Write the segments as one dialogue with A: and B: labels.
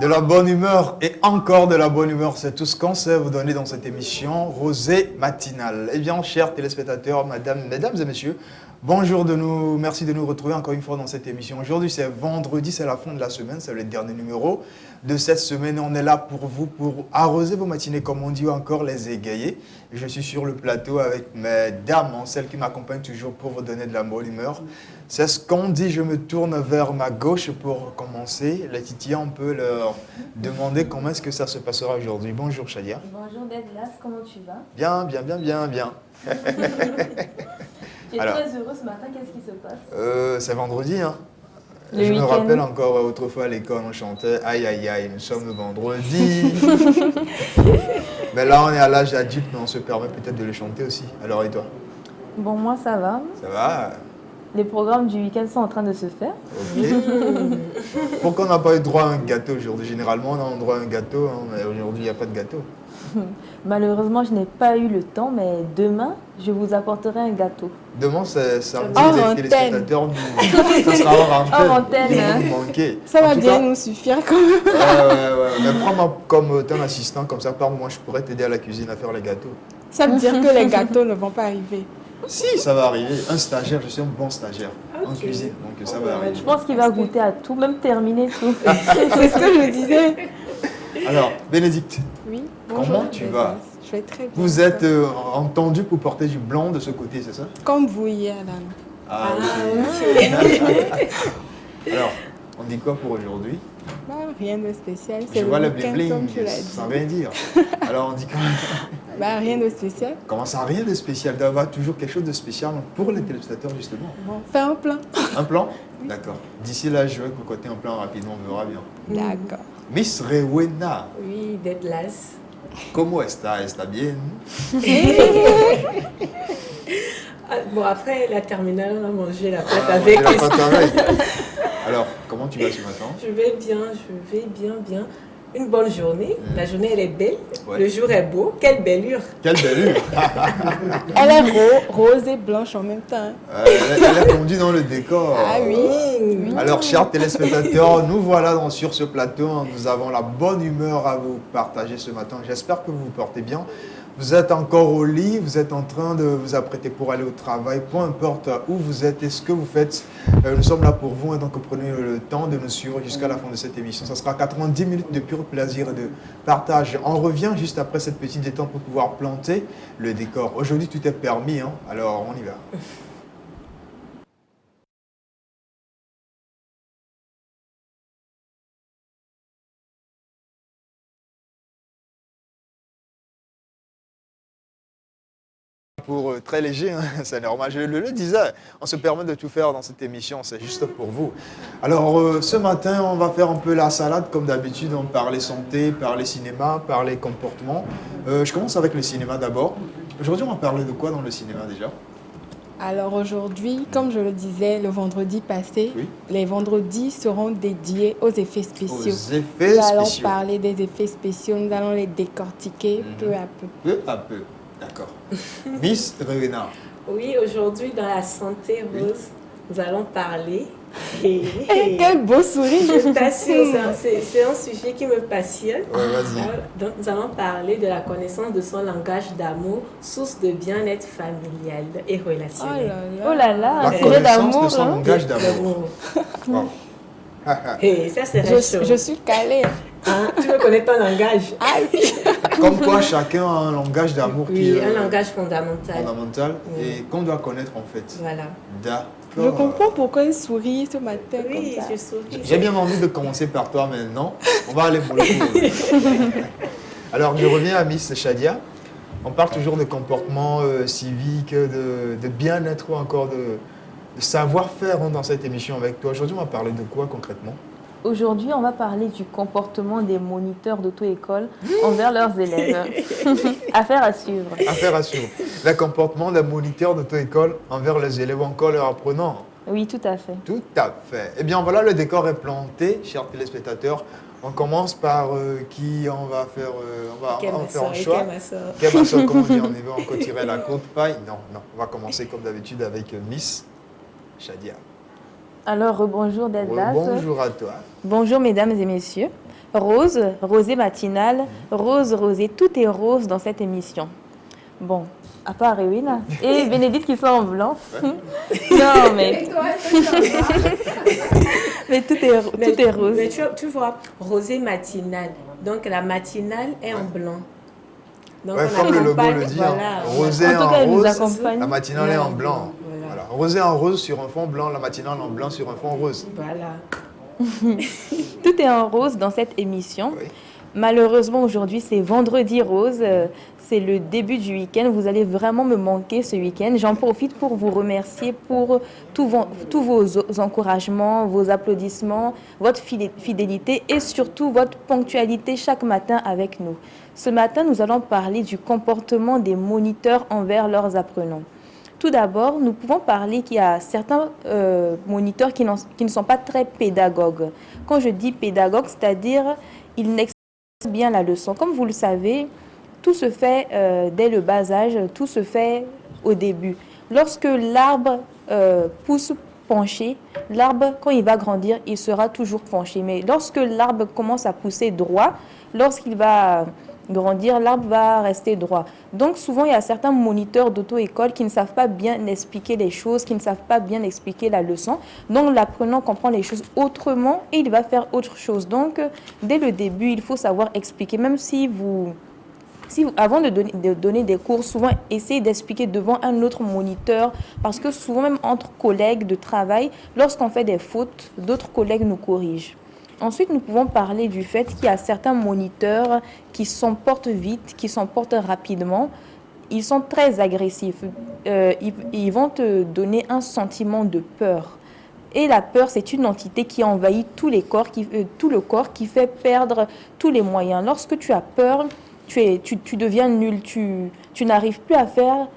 A: De la bonne humeur et encore de la bonne humeur, c'est tout ce qu'on sait vous donner dans cette émission Rosée matinale. Eh bien, chers téléspectateurs, mesdames et messieurs, bonjour merci de nous retrouver encore une fois dans cette émission. Aujourd'hui, c'est vendredi, c'est la fin de la semaine, c'est le dernier numéro de cette semaine. On est là pour vous, pour arroser vos matinées, comme on dit, ou encore les égayer. Je suis sur le plateau avec mes dames, celles qui m'accompagnent toujours pour vous donner de la bonne humeur. C'est ce qu'on dit, je me tourne vers ma gauche pour commencer. Les titillés, on peut leur demander comment est-ce que ça se passera aujourd'hui. Bonjour Shadia.
B: Bonjour Deadlas, comment tu vas?
A: Bien.
B: Tu es très heureux ce matin, qu'est-ce qui se passe?
A: C'est vendredi, hein.
B: Le
A: Je me
B: week-end.
A: rappelle encore autrefois à l'école, on chantait aïe aïe aïe, nous sommes le vendredi. Mais là, on est à l'âge adulte, mais on se permet peut-être de le chanter aussi. Alors, et toi?
B: Bon, moi ça va.
A: Ça va?
B: Les programmes du week-end sont en train de se faire.
A: Ok. Pourquoi on n'a pas eu droit à un gâteau aujourd'hui? Généralement, on a droit à un gâteau, hein, mais aujourd'hui, il n'y a pas de gâteau.
B: Malheureusement, je n'ai pas eu le temps, mais demain, je vous apporterai un gâteau.
A: Demain, c'est samedi,
C: Hors
A: les
C: antenne.
A: téléspectateurs, ça sera hors antenne.
B: Hors antenne,
A: Ils
B: hein.
A: vont nous manquer.
C: Ça
A: En
C: va
A: tout
C: bien
A: cas,
C: nous suffire quand même.
A: ouais. Mais prends-moi comme ton assistant, comme ça, par moi, je pourrais t'aider à la cuisine à faire les gâteaux.
C: Ça veut dire que les gâteaux ne vont pas arriver.
A: Si, ça va arriver. Un stagiaire, je suis un bon stagiaire en cuisine, donc ça va arriver.
B: Je pense qu'il va goûter à tout, même terminer tout.
C: C'est ce que je disais.
A: Alors, Bénédicte,
C: Oui.
A: comment tu vas?
C: Je vais très bien.
A: Vous êtes entendu pour porter du blanc de ce côté, c'est ça?
C: Comme vous hier, là.
A: Ah, ok. Alors, on dit quoi pour aujourd'hui?
C: Bah, rien de spécial.
A: Je
C: C'est
A: vois le
C: week-end,
A: bling
C: comme tu l'as
A: sans
C: dit.
A: rien dire. Alors, on dit quoi?
C: Bah, rien de spécial.
A: Comment ça, rien de spécial? Il doit y avoir toujours quelque chose de spécial pour les téléspectateurs, justement.
C: Bon, fais un plan.
A: Un plan? D'accord. D'ici là, je vais cocoter un plan rapidement, on verra bien.
C: D'accord.
A: Miss Rewena,
D: Oui, Deadlas.
A: ¿cómo está? ¿Está bien?
D: Ah, bon, après la terminale, on a mangé la pâte
A: Ah,
D: avec.
A: il a pas pareil. Alors, comment tu vas ce matin?
D: Je vais bien. Une bonne journée. La journée, elle est belle.
A: Ouais.
D: Le jour est beau. Quelle bellure.
A: Quelle bellure!
C: Elle est rose et blanche en même temps. Hein.
A: Elle est fondue dans le décor.
C: Ah oui.
A: Alors, chers téléspectateurs, nous voilà sur ce plateau. Nous avons la bonne humeur à vous partager ce matin. J'espère que vous vous portez bien. Vous êtes encore au lit, vous êtes en train de vous apprêter pour aller au travail, peu importe où vous êtes et ce que vous faites. Nous sommes là pour vous, donc prenez le temps de nous suivre jusqu'à la fin de cette émission. Ça sera 90 minutes de pur plaisir et de partage. On revient juste après cette petite détente pour pouvoir planter le décor. Aujourd'hui, tout est permis, hein, alors on y va. Pour très léger, hein, c'est normal. Je le disais, on se permet de tout faire dans cette émission, c'est juste pour vous. Alors ce matin, on va faire un peu la salade comme d'habitude, on parler santé, parler cinéma, parler comportement. Je commence avec le cinéma d'abord. Aujourd'hui, on va parler de quoi dans le cinéma déjà?
C: Alors aujourd'hui, comme je le disais le vendredi passé,
A: Oui.
C: les vendredis seront dédiés aux effets spéciaux.
A: Aux effets
C: Nous allons
A: spéciaux.
C: parler des effets spéciaux, nous allons les décortiquer peu à peu.
A: Peu à peu, d'accord. Miss Rewena,
D: Oui, aujourd'hui, dans la santé rose, nous allons parler.
C: Quel beau sourire!
D: Je t'assure, c'est un sujet qui me passionne.
A: ouais, vas-y.
D: Donc, nous allons parler de la connaissance de son langage d'amour, source de bien-être familial et
C: Oh
D: relationnel.
C: là
B: Oh là là,
A: La
B: un sujet
A: connaissance de
B: d'amour.
A: son
B: Hein.
A: langage d'amour.
D: L'amour.
A: Wow.
D: Et ça, c'est chaud.
C: Je suis calée.
D: Hein, tu veux connaître ton langage?
C: Ah oui!
A: Comme quoi, chacun a un langage d'amour qui
D: Oui,
A: est
D: un langage fondamental.
A: fondamental
D: Oui.
A: et qu'on doit connaître en fait.
D: Voilà.
A: D'accord.
C: Je comprends pourquoi il sourit ce matin
D: Oui,
C: comme ça.
D: je souris.
A: J'ai bien envie de commencer par toi maintenant. On va aller pour le coup. Alors, je reviens à Miss Shadia. On parle toujours de comportement civique, de bien-être ou encore de savoir-faire hein, dans cette émission avec toi. Aujourd'hui, on va parler de quoi concrètement?
B: Aujourd'hui, on va parler du comportement des moniteurs d'auto-école envers leurs élèves. Affaire à suivre.
A: Affaire à suivre. Le comportement des moniteurs d'auto-école envers les élèves ou encore leurs apprenants.
B: Oui, tout à fait.
A: Tout à fait. Eh bien, voilà, le décor est planté, chers téléspectateurs. On commence par qui on va faire, on va faire un choix. Quelle ma soeur, comment on dit, on y va encore tirer la courte paille? Non, on va commencer comme d'habitude avec Miss Shadia.
B: Alors, bonjour Deadlas.
A: Bonjour à toi.
B: Bonjour mesdames et messieurs. Rose, rosée matinale, rose, rosée, tout est rose dans cette émission. Bon, à part Ewina et Bénédicte qui sont en blanc. Non, mais, mais tout est rose.
D: Mais tu vois, rosée matinale. Donc la matinale est en blanc. Donc
A: Ouais, comme le logo le dit,
D: voilà.
A: rosé
B: En tout
A: en
B: cas, elle nous
A: rose,
B: accompagne.
A: la matinale est en blanc.
D: Voilà.
A: Voilà. Rosé en rose sur un fond blanc, la matinale en blanc sur un fond rose.
D: Voilà.
B: Tout est en rose dans cette émission.
A: Oui.
B: Malheureusement, aujourd'hui, c'est vendredi rose. C'est le début du week-end. Vous allez vraiment me manquer ce week-end. J'en profite pour vous remercier pour tous vos encouragements, vos applaudissements, votre fidélité et surtout votre ponctualité chaque matin avec nous. Ce matin, nous allons parler du comportement des moniteurs envers leurs apprenants. Tout d'abord, nous pouvons parler qu'il y a certains moniteurs qui ne sont pas très pédagogues. Quand je dis pédagogue, c'est-à-dire ils n'expliquent pas bien la leçon. Comme vous le savez, tout se fait dès le bas âge, tout se fait au début. Lorsque l'arbre pousse penché, l'arbre, quand il va grandir, il sera toujours penché. Mais lorsque l'arbre commence à pousser droit, lorsqu'il va grandir, l'arbre va rester droit. Donc souvent, il y a certains moniteurs d'auto-école qui ne savent pas bien expliquer les choses, qui ne savent pas bien expliquer la leçon. Donc l'apprenant comprend les choses autrement et il va faire autre chose. Donc dès le début, il faut savoir expliquer. Même avant de donner des cours, souvent essayez d'expliquer devant un autre moniteur parce que souvent même entre collègues de travail, lorsqu'on fait des fautes, d'autres collègues nous corrigent. Ensuite, nous pouvons parler du fait qu'il y a certains moniteurs qui s'emportent vite, qui s'emportent rapidement. Ils sont très agressifs. Ils vont te donner un sentiment de peur. Et la peur, c'est une entité qui envahit tout le corps, qui fait perdre tous les moyens. Lorsque tu as peur, tu deviens nul, tu n'arrives plus à faire,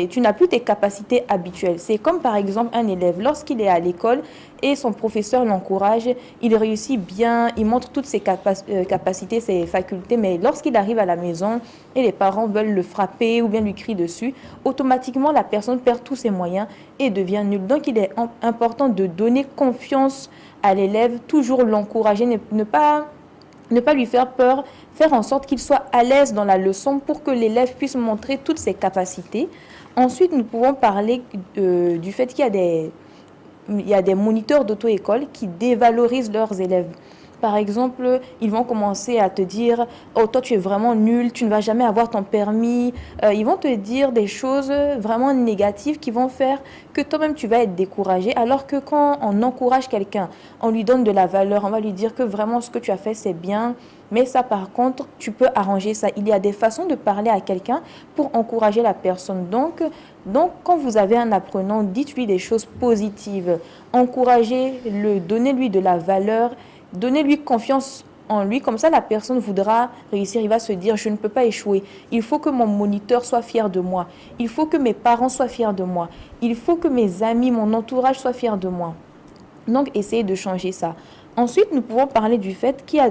B: tu n'as plus tes capacités habituelles. C'est comme par exemple un élève, lorsqu'il est à l'école et son professeur l'encourage, il réussit bien, il montre toutes ses capacités, ses facultés, mais lorsqu'il arrive à la maison et les parents veulent le frapper ou bien lui crient dessus, automatiquement la personne perd tous ses moyens et devient nulle. Donc il est important de donner confiance à l'élève, toujours l'encourager, ne pas lui faire peur, faire en sorte qu'il soit à l'aise dans la leçon pour que l'élève puisse montrer toutes ses capacités. Ensuite, nous pouvons parler du fait qu'il y a des moniteurs d'auto-école qui dévalorisent leurs élèves. Par exemple, ils vont commencer à te dire « Oh, toi, tu es vraiment nul, tu ne vas jamais avoir ton permis. » Ils vont te dire des choses vraiment négatives qui vont faire que toi-même, tu vas être découragé. Alors que quand on encourage quelqu'un, on lui donne de la valeur, on va lui dire que vraiment ce que tu as fait, c'est bien. Mais ça, par contre, tu peux arranger ça. Il y a des façons de parler à quelqu'un pour encourager la personne. Donc, quand vous avez un apprenant, dites-lui des choses positives. Encouragez-le, donnez-lui de la valeur. Donnez-lui confiance en lui, comme ça la personne voudra réussir, il va se dire je ne peux pas échouer, il faut que mon moniteur soit fier de moi, il faut que mes parents soient fiers de moi, il faut que mes amis, mon entourage soient fiers de moi. Donc essayez de changer ça. Ensuite, nous pouvons parler du fait qu'il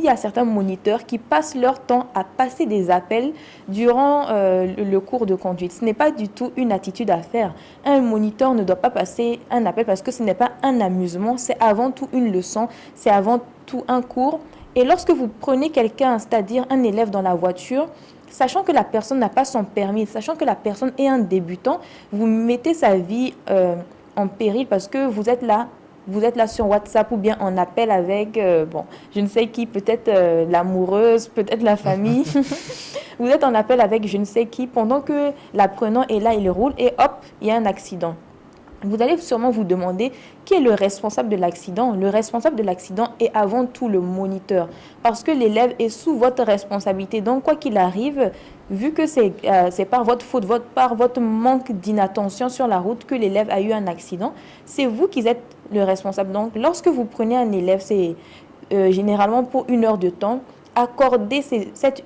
B: y a certains moniteurs qui passent leur temps à passer des appels durant le cours de conduite. Ce n'est pas du tout une attitude à faire. Un moniteur ne doit pas passer un appel parce que ce n'est pas un amusement, c'est avant tout une leçon, c'est avant tout un cours. Et lorsque vous prenez quelqu'un, c'est-à-dire un élève dans la voiture, sachant que la personne n'a pas son permis, sachant que la personne est un débutant, vous mettez sa vie en péril parce que vous êtes là sur WhatsApp ou bien en appel avec, je ne sais qui, peut-être l'amoureuse, peut-être la famille. Vous êtes en appel avec je ne sais qui pendant que l'apprenant est là, il roule et hop, il y a un accident. Vous allez sûrement vous demander qui est le responsable de l'accident. Le responsable de l'accident est avant tout le moniteur parce que l'élève est sous votre responsabilité. Donc, quoi qu'il arrive, vu que c'est par votre faute, par votre manque d'inattention sur la route que l'élève a eu un accident, c'est vous qui êtes le responsable. Donc, lorsque vous prenez un élève, c'est généralement pour 1 heure de temps, accordez cette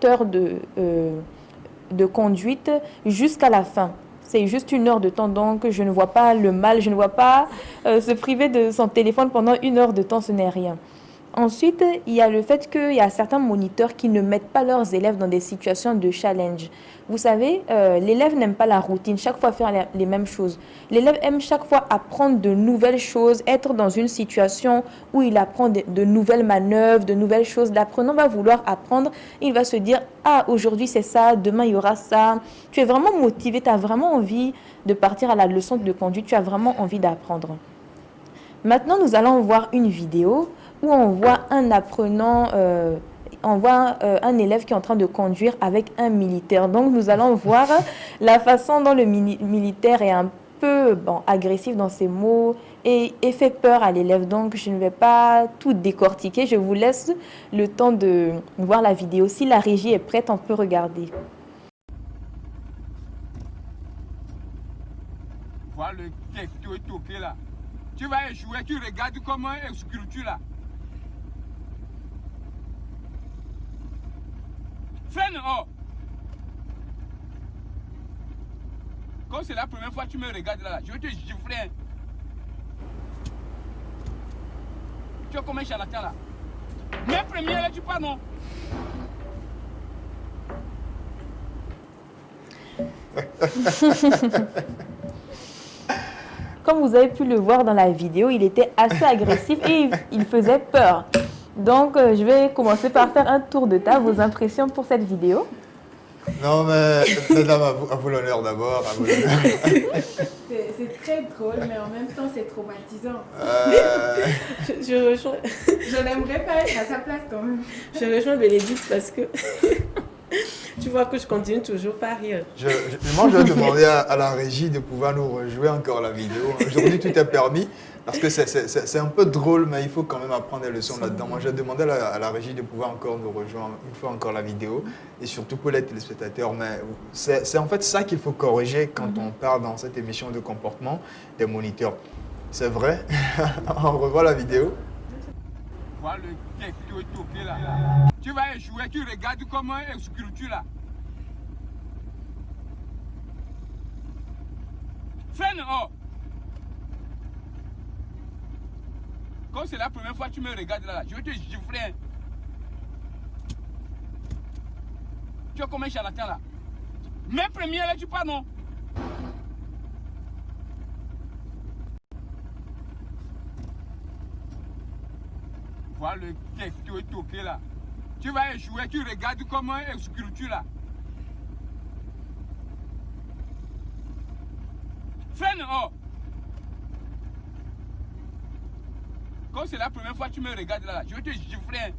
B: heure de conduite jusqu'à la fin. C'est juste 1 heure de temps, donc je ne vois pas le mal, je ne vois pas se priver de son téléphone pendant 1 heure de temps, ce n'est rien. Ensuite, il y a le fait qu'il y a certains moniteurs qui ne mettent pas leurs élèves dans des situations de challenge. Vous savez, l'élève n'aime pas la routine, chaque fois faire les mêmes choses. L'élève aime chaque fois apprendre de nouvelles choses, être dans une situation où il apprend de nouvelles manœuvres, de nouvelles choses. L'apprenant va vouloir apprendre, il va se dire « Ah, aujourd'hui c'est ça, demain il y aura ça ». Tu es vraiment motivé, tu as vraiment envie de partir à la leçon de conduite, tu as vraiment envie d'apprendre. Maintenant, nous allons voir une vidéo où on voit un apprenant, un élève qui est en train de conduire avec un militaire. Donc, nous allons voir la façon dont le militaire est un peu agressif dans ses mots et fait peur à l'élève. Donc, je ne vais pas tout décortiquer. Je vous laisse le temps de voir la vidéo. Si la régie est prête, on peut regarder.
E: Voilà le texte qui est toqué là. Tu vas échouer, tu regardes comment exclus là. Freine, oh! Quand c'est la première fois que tu me regardes là, je vais te gifler. Hein. Tu es comme un charlatan là. Mais première là, tu pars non?
B: Comme vous avez pu le voir dans la vidéo, il était assez agressif et il faisait peur. Donc, je vais commencer par faire un tour de table, vos impressions pour cette vidéo.
A: Non, mais mesdames, à vous l'honneur d'abord.
C: C'est très drôle, mais en même temps, c'est traumatisant.
D: Je
C: n'aimerais pas être à sa place quand même.
D: Je rejoins Bénédicte parce que tu vois que je continue toujours par rire.
A: Moi, je vais demander à la régie de pouvoir nous rejouer encore la vidéo. Aujourd'hui, tout est permis. Parce que c'est un peu drôle, mais il faut quand même apprendre des leçons là-dedans. Moi, je vais demander à la régie de pouvoir encore nous rejoindre une fois encore la vidéo. Et surtout pour les téléspectateurs. Mais c'est en fait ça qu'il faut corriger quand on parle dans cette émission de comportement des moniteurs. C'est vrai. On revoit la vidéo.
E: Voilà le texte qui est toqué là. Tu vas échouer, tu regardes comment exclus là. Freine, oh! Quand c'est la première fois que tu me regardes là, je vais te gifler. Hein. Tu es comme un charlatan là. Mais première là, tu pars non? Voilà le texte qui est toqué là. Tu vas échouer, tu regardes comment exclus là. Freine, oh! Quand c'est la première fois que tu me regardes là, je vais te gifler. Hein.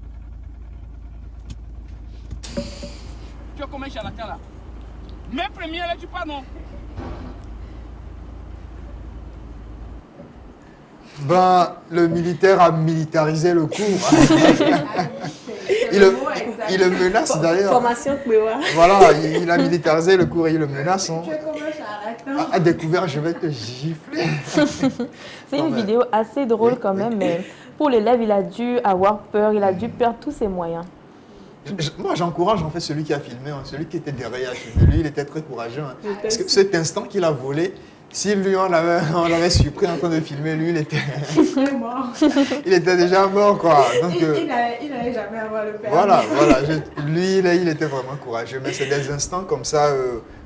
E: Tu es comme un charlatan là. Mais première là, tu pars non?
A: Ben, le militaire a militarisé le cours. Il le menace d'ailleurs.
D: Formation Kwewa.
A: Voilà, il a militarisé le cours et il le menace. Hein.
C: Tu es comme un charlatan.
A: À découvert, je vais te gifler.
B: C'est une vidéo assez drôle quand même, mais pour l'élève, il a dû avoir peur, il a dû perdre tous ses moyens.
A: Moi, j'encourage en fait celui qui a filmé, hein, celui qui était derrière à filmer. Lui, il était très courageux. Hein. Parce que cet instant qu'il a volé, si lui, on l'avait surpris en train de filmer, lui, il était
C: mort.
A: il était déjà mort, quoi. Donc,
C: Il n'allait jamais avoir le permis.
A: Voilà. Lui, il était vraiment courageux. Mais c'est des instants comme ça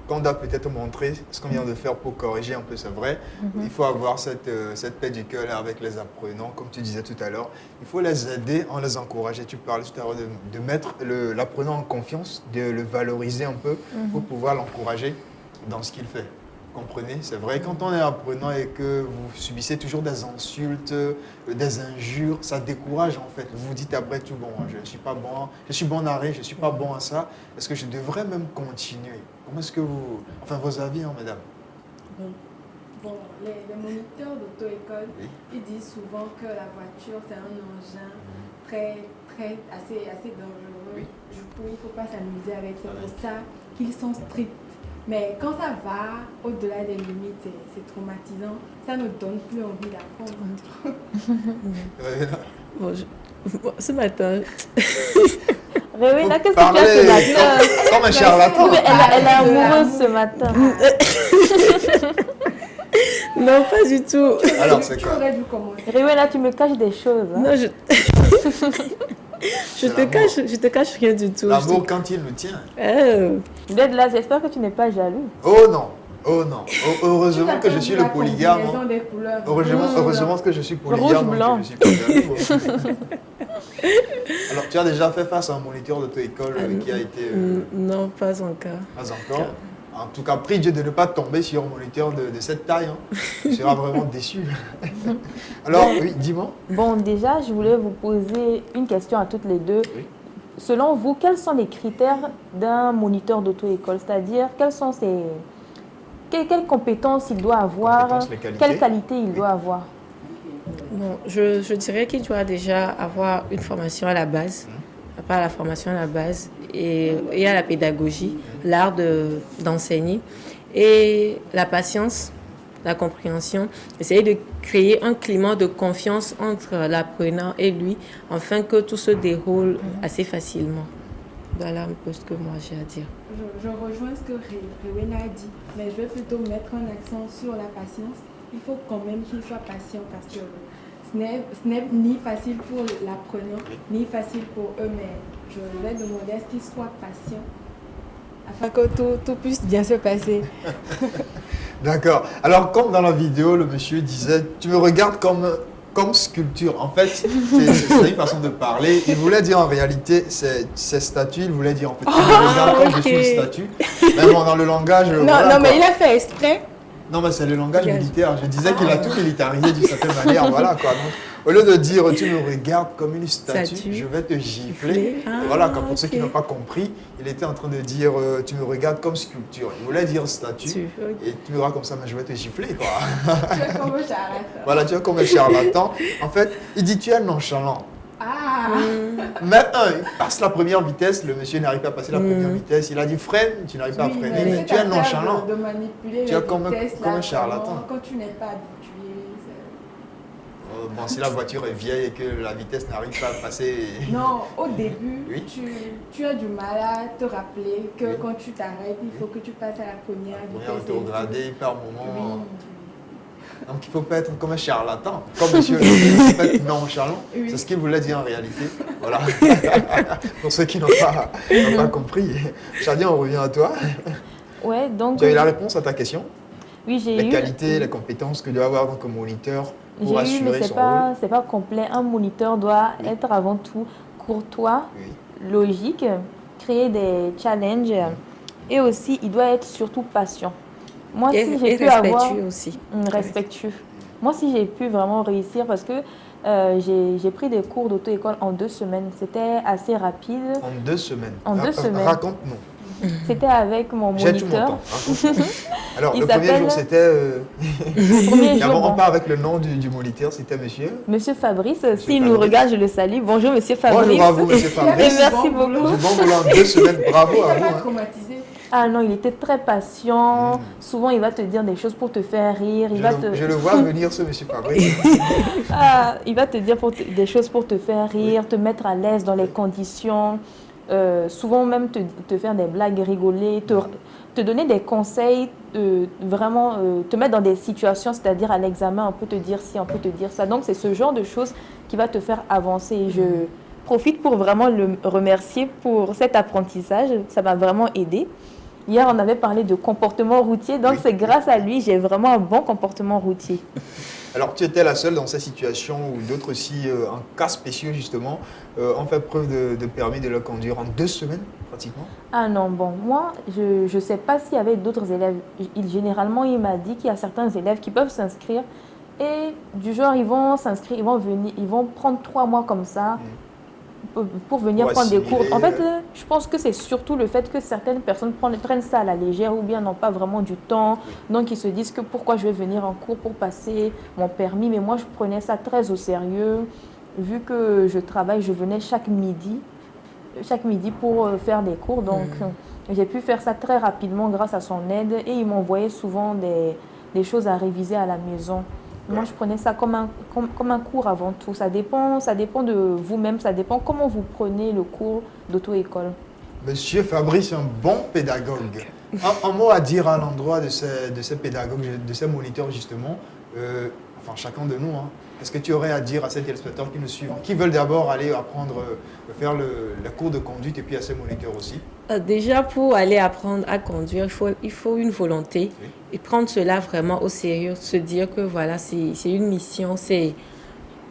A: qu'on doit peut-être montrer ce qu'on vient de faire pour corriger un peu, c'est vrai. Il faut avoir cette paix du cœur avec les apprenants, comme tu disais tout à l'heure. Il faut les aider, en les encourager. Tu parlais tout à l'heure de mettre l'apprenant en confiance, de le valoriser un peu pour pouvoir l'encourager dans ce qu'il fait. Comprenez, c'est vrai, quand on est apprenant et que vous subissez toujours des insultes, des injures, ça décourage en fait. Vous vous dites après tout, bon, je ne suis pas bon, je suis bon en arrêt, je ne suis pas bon à ça. Est-ce que je devrais même continuer? Comment est-ce que vous... Enfin, vos avis, hein, madame?
C: Bon, les moniteurs d'auto-école, ils disent souvent que la voiture, c'est un engin assez dangereux.
A: Oui.
C: Du coup, il ne faut pas s'amuser avec. C'est pour ça qu'ils sont stricts. Mais quand ça va au-delà des limites, c'est traumatisant. Ça ne donne plus envie d'apprendre.
D: Bon, ce matin...
B: Réveille-la, qu'est-ce que tu as ce matin?
A: Comme un charlatan.
B: Elle est amoureuse ce matin.
D: Non, pas du tout.
A: Alors, c'est
C: Tu
A: quoi?
C: aurais dû commencer.
B: Réoué, là, tu me caches des choses. Hein.
D: Non, je te cache rien du tout.
A: L'amour quand il nous tient.
B: D'être là, j'espère que tu n'es pas jaloux.
A: Oh non, oh non. Heureusement que je suis le
C: La
A: polygame.
C: combinaison des couleurs.
A: Heureusement que je suis polygame.
B: Rouge,
A: donc
B: blanc.
A: je suis pas jaloux. Alors, tu as déjà fait face à un moniteur d'auto-école qui a été...
D: Non, pas encore.
A: Pas encore. En tout cas, prie Dieu de ne pas tomber sur un moniteur de cette taille. Hein. Tu seras vraiment déçu. Alors, oui, dis-moi.
B: Bon, déjà, je voulais vous poser une question à toutes les deux.
A: Oui.
B: Selon vous, quels sont les critères d'un moniteur d'auto-école? C'est-à-dire, quelles sont quelles compétences il doit avoir,
A: Compétences, les qualités.
B: quelles qualités il doit avoir?
D: Bon, je dirais qu'il doit déjà avoir une formation à la base, à part la formation à la base, et à la pédagogie, l'art d'enseigner, et la patience, la compréhension, essayer de créer un climat de confiance entre l'apprenant et lui, afin que tout se déroule assez facilement. Voilà un peu ce que moi j'ai à dire.
C: Je rejoins ce que Rewena a dit, mais je vais plutôt mettre un accent sur la patience. Il faut quand même qu'il soit patient parce que ce n'est ni facile pour l'apprenant, ni facile pour eux, mais je vais demander à ce qu'ils soient patients afin que tout puisse bien se passer.
A: D'accord. Alors, comme dans la vidéo, le monsieur disait, tu me regardes comme sculpture. En fait, c'est une façon de parler. Il voulait dire en réalité, ces statues, il voulait dire en fait, tu me regardes comme je suis une statue. Mais bon, dans le langage...
C: Non,
A: voilà,
C: non,
A: quoi.
C: mais il a fait exprès.
A: Non, mais c'est le langage militaire. Je disais qu'il a tout militarisé d'une certaine manière. Voilà quoi. Donc, au lieu de dire tu me regardes comme une statue, je vais te gifler. Et voilà, comme pour ceux qui n'ont pas compris, il était en train de dire tu me regardes comme sculpture. Il voulait dire statue. Et tu me regardes comme ça, mais je vais te gifler quoi.
C: Tu es comme un charlatan.
A: Voilà, tu es comme un charlatan. En fait, il dit tu es nonchalant.
C: Ah,
A: Mais il passe la première vitesse, le monsieur n'arrive pas à passer la première vitesse. Il a dit freine, tu n'arrives pas à
C: oui,
A: freiner,
C: mais
A: mais
C: cette
A: tu es
C: affaire
A: nonchalant.
C: de manipuler
A: Tu
C: les
A: es comme un
C: vitesses, là,
A: charlatan.
C: quand tu n'es pas habitué.
A: Bon, si la voiture est vieille et que la vitesse n'arrive pas à passer...
C: Non, au début,
A: Oui.
C: tu as du mal à te rappeler que
A: Oui.
C: quand tu t'arrêtes, il faut que tu passes à la première
A: Moyen
C: vitesse.
A: autogradé par moment.
C: Oui.
A: Donc il ne faut pas être comme un charlatan, comme monsieur le dit, il faut pas être nonchalant.
C: Oui.
A: C'est ce qu'il voulait dire en réalité. Voilà. Pour ceux qui n'ont pas compris. Shadia, on revient à toi.
B: Ouais, donc...
A: Tu as eu la réponse à ta question?
B: Oui, j'ai
A: Les
B: eu...
A: qualités, les compétences que doit avoir donc un moniteur pour
B: J'ai eu,
A: assurer
B: mais
A: son rôle.
B: c'est pas complet. Un moniteur doit être avant tout courtois,
A: Oui.
B: logique, créer des challenges et aussi il doit être surtout patient. Moi, si j'ai
D: Et
B: pu avoir
D: respectueux aussi.
B: respectueux. Moi, si j'ai pu vraiment réussir parce que j'ai pris des cours d'auto-école en 2 semaines. C'était assez rapide.
A: En 2 semaines.
B: En 2 semaines.
A: Raconte-nous.
B: C'était avec mon
A: J'ai tout mon
B: moniteur.
A: temps. Raconte-nous. Alors,
B: Il
A: le premier
B: s'appelle-
A: jour, c'était...
B: Le premier jour,
A: on
B: bon,
A: part avec le nom du moniteur, c'était monsieur.
B: Monsieur Fabrice, s'il nous
A: Fabrice.
B: regarde, je le salue. Bonjour, Monsieur Fabrice.
A: Bonjour à vous, monsieur
B: Et
A: Fabrice.
B: merci
C: Bon
B: beaucoup.
C: boulot.
A: Du bon boulot en 2 semaines. Bravo
C: Il
A: à
C: t'a
A: vous.
C: pas
A: hein.
C: traumatisé.
B: Ah non, il était très patient. Souvent, il va te dire des choses pour te faire rire.
A: Je le vois venir, ce monsieur Fabrice.
B: Il va te dire des choses pour te faire rire, te mettre à l'aise dans les conditions. Souvent même te faire des blagues, rigoler, te donner des conseils, vraiment te mettre dans des situations, c'est-à-dire à l'examen, on peut te dire ci, on peut te dire ça. Donc c'est ce genre de choses qui va te faire avancer. Et je profite pour vraiment le remercier pour cet apprentissage, ça m'a vraiment aidé. Hier, on avait parlé de comportement routier, donc
A: Oui.
B: c'est grâce à lui, j'ai vraiment un bon comportement routier.
A: Alors, tu étais la seule dans cette situation où d'autres aussi, en cas spéciaux justement, ont fait preuve de permis de le conduire en 2 semaines, pratiquement.
B: Ah non, bon, moi, je ne sais pas s'il y avait d'autres élèves. Généralement, il m'a dit qu'il y a certains élèves qui peuvent s'inscrire et du genre, ils vont s'inscrire, ils vont venir, ils vont prendre 3 mois comme ça pour venir
A: Pour
B: prendre des cours. En fait,
A: assimiler.
B: je pense que c'est surtout le fait que certaines personnes prennent ça à la légère ou bien n'ont pas vraiment du temps. Donc, ils se disent que pourquoi je vais venir en cours pour passer mon permis. Mais moi, je prenais ça très au sérieux. Vu que je travaille, je venais chaque midi pour faire des cours. Donc, j'ai pu faire ça très rapidement grâce à son aide. Et il m'envoyait souvent des choses à réviser à la maison. Moi, je prenais ça comme un cours avant tout. Ça dépend de vous-même, ça dépend comment vous prenez le cours d'auto-école.
A: Monsieur Fabrice est un bon pédagogue. Un mot à dire à l'endroit de ces pédagogues, de ces moniteurs justement, enfin chacun de nous, hein. Qu'est-ce que tu aurais à dire à ces téléspectateurs qui nous suivent, qui veulent d'abord aller apprendre, faire le cours de conduite et puis à ces moniteurs aussi?
D: Déjà, pour aller apprendre à conduire, il faut une volonté et prendre cela vraiment au sérieux, se dire que voilà, c'est une mission, c'est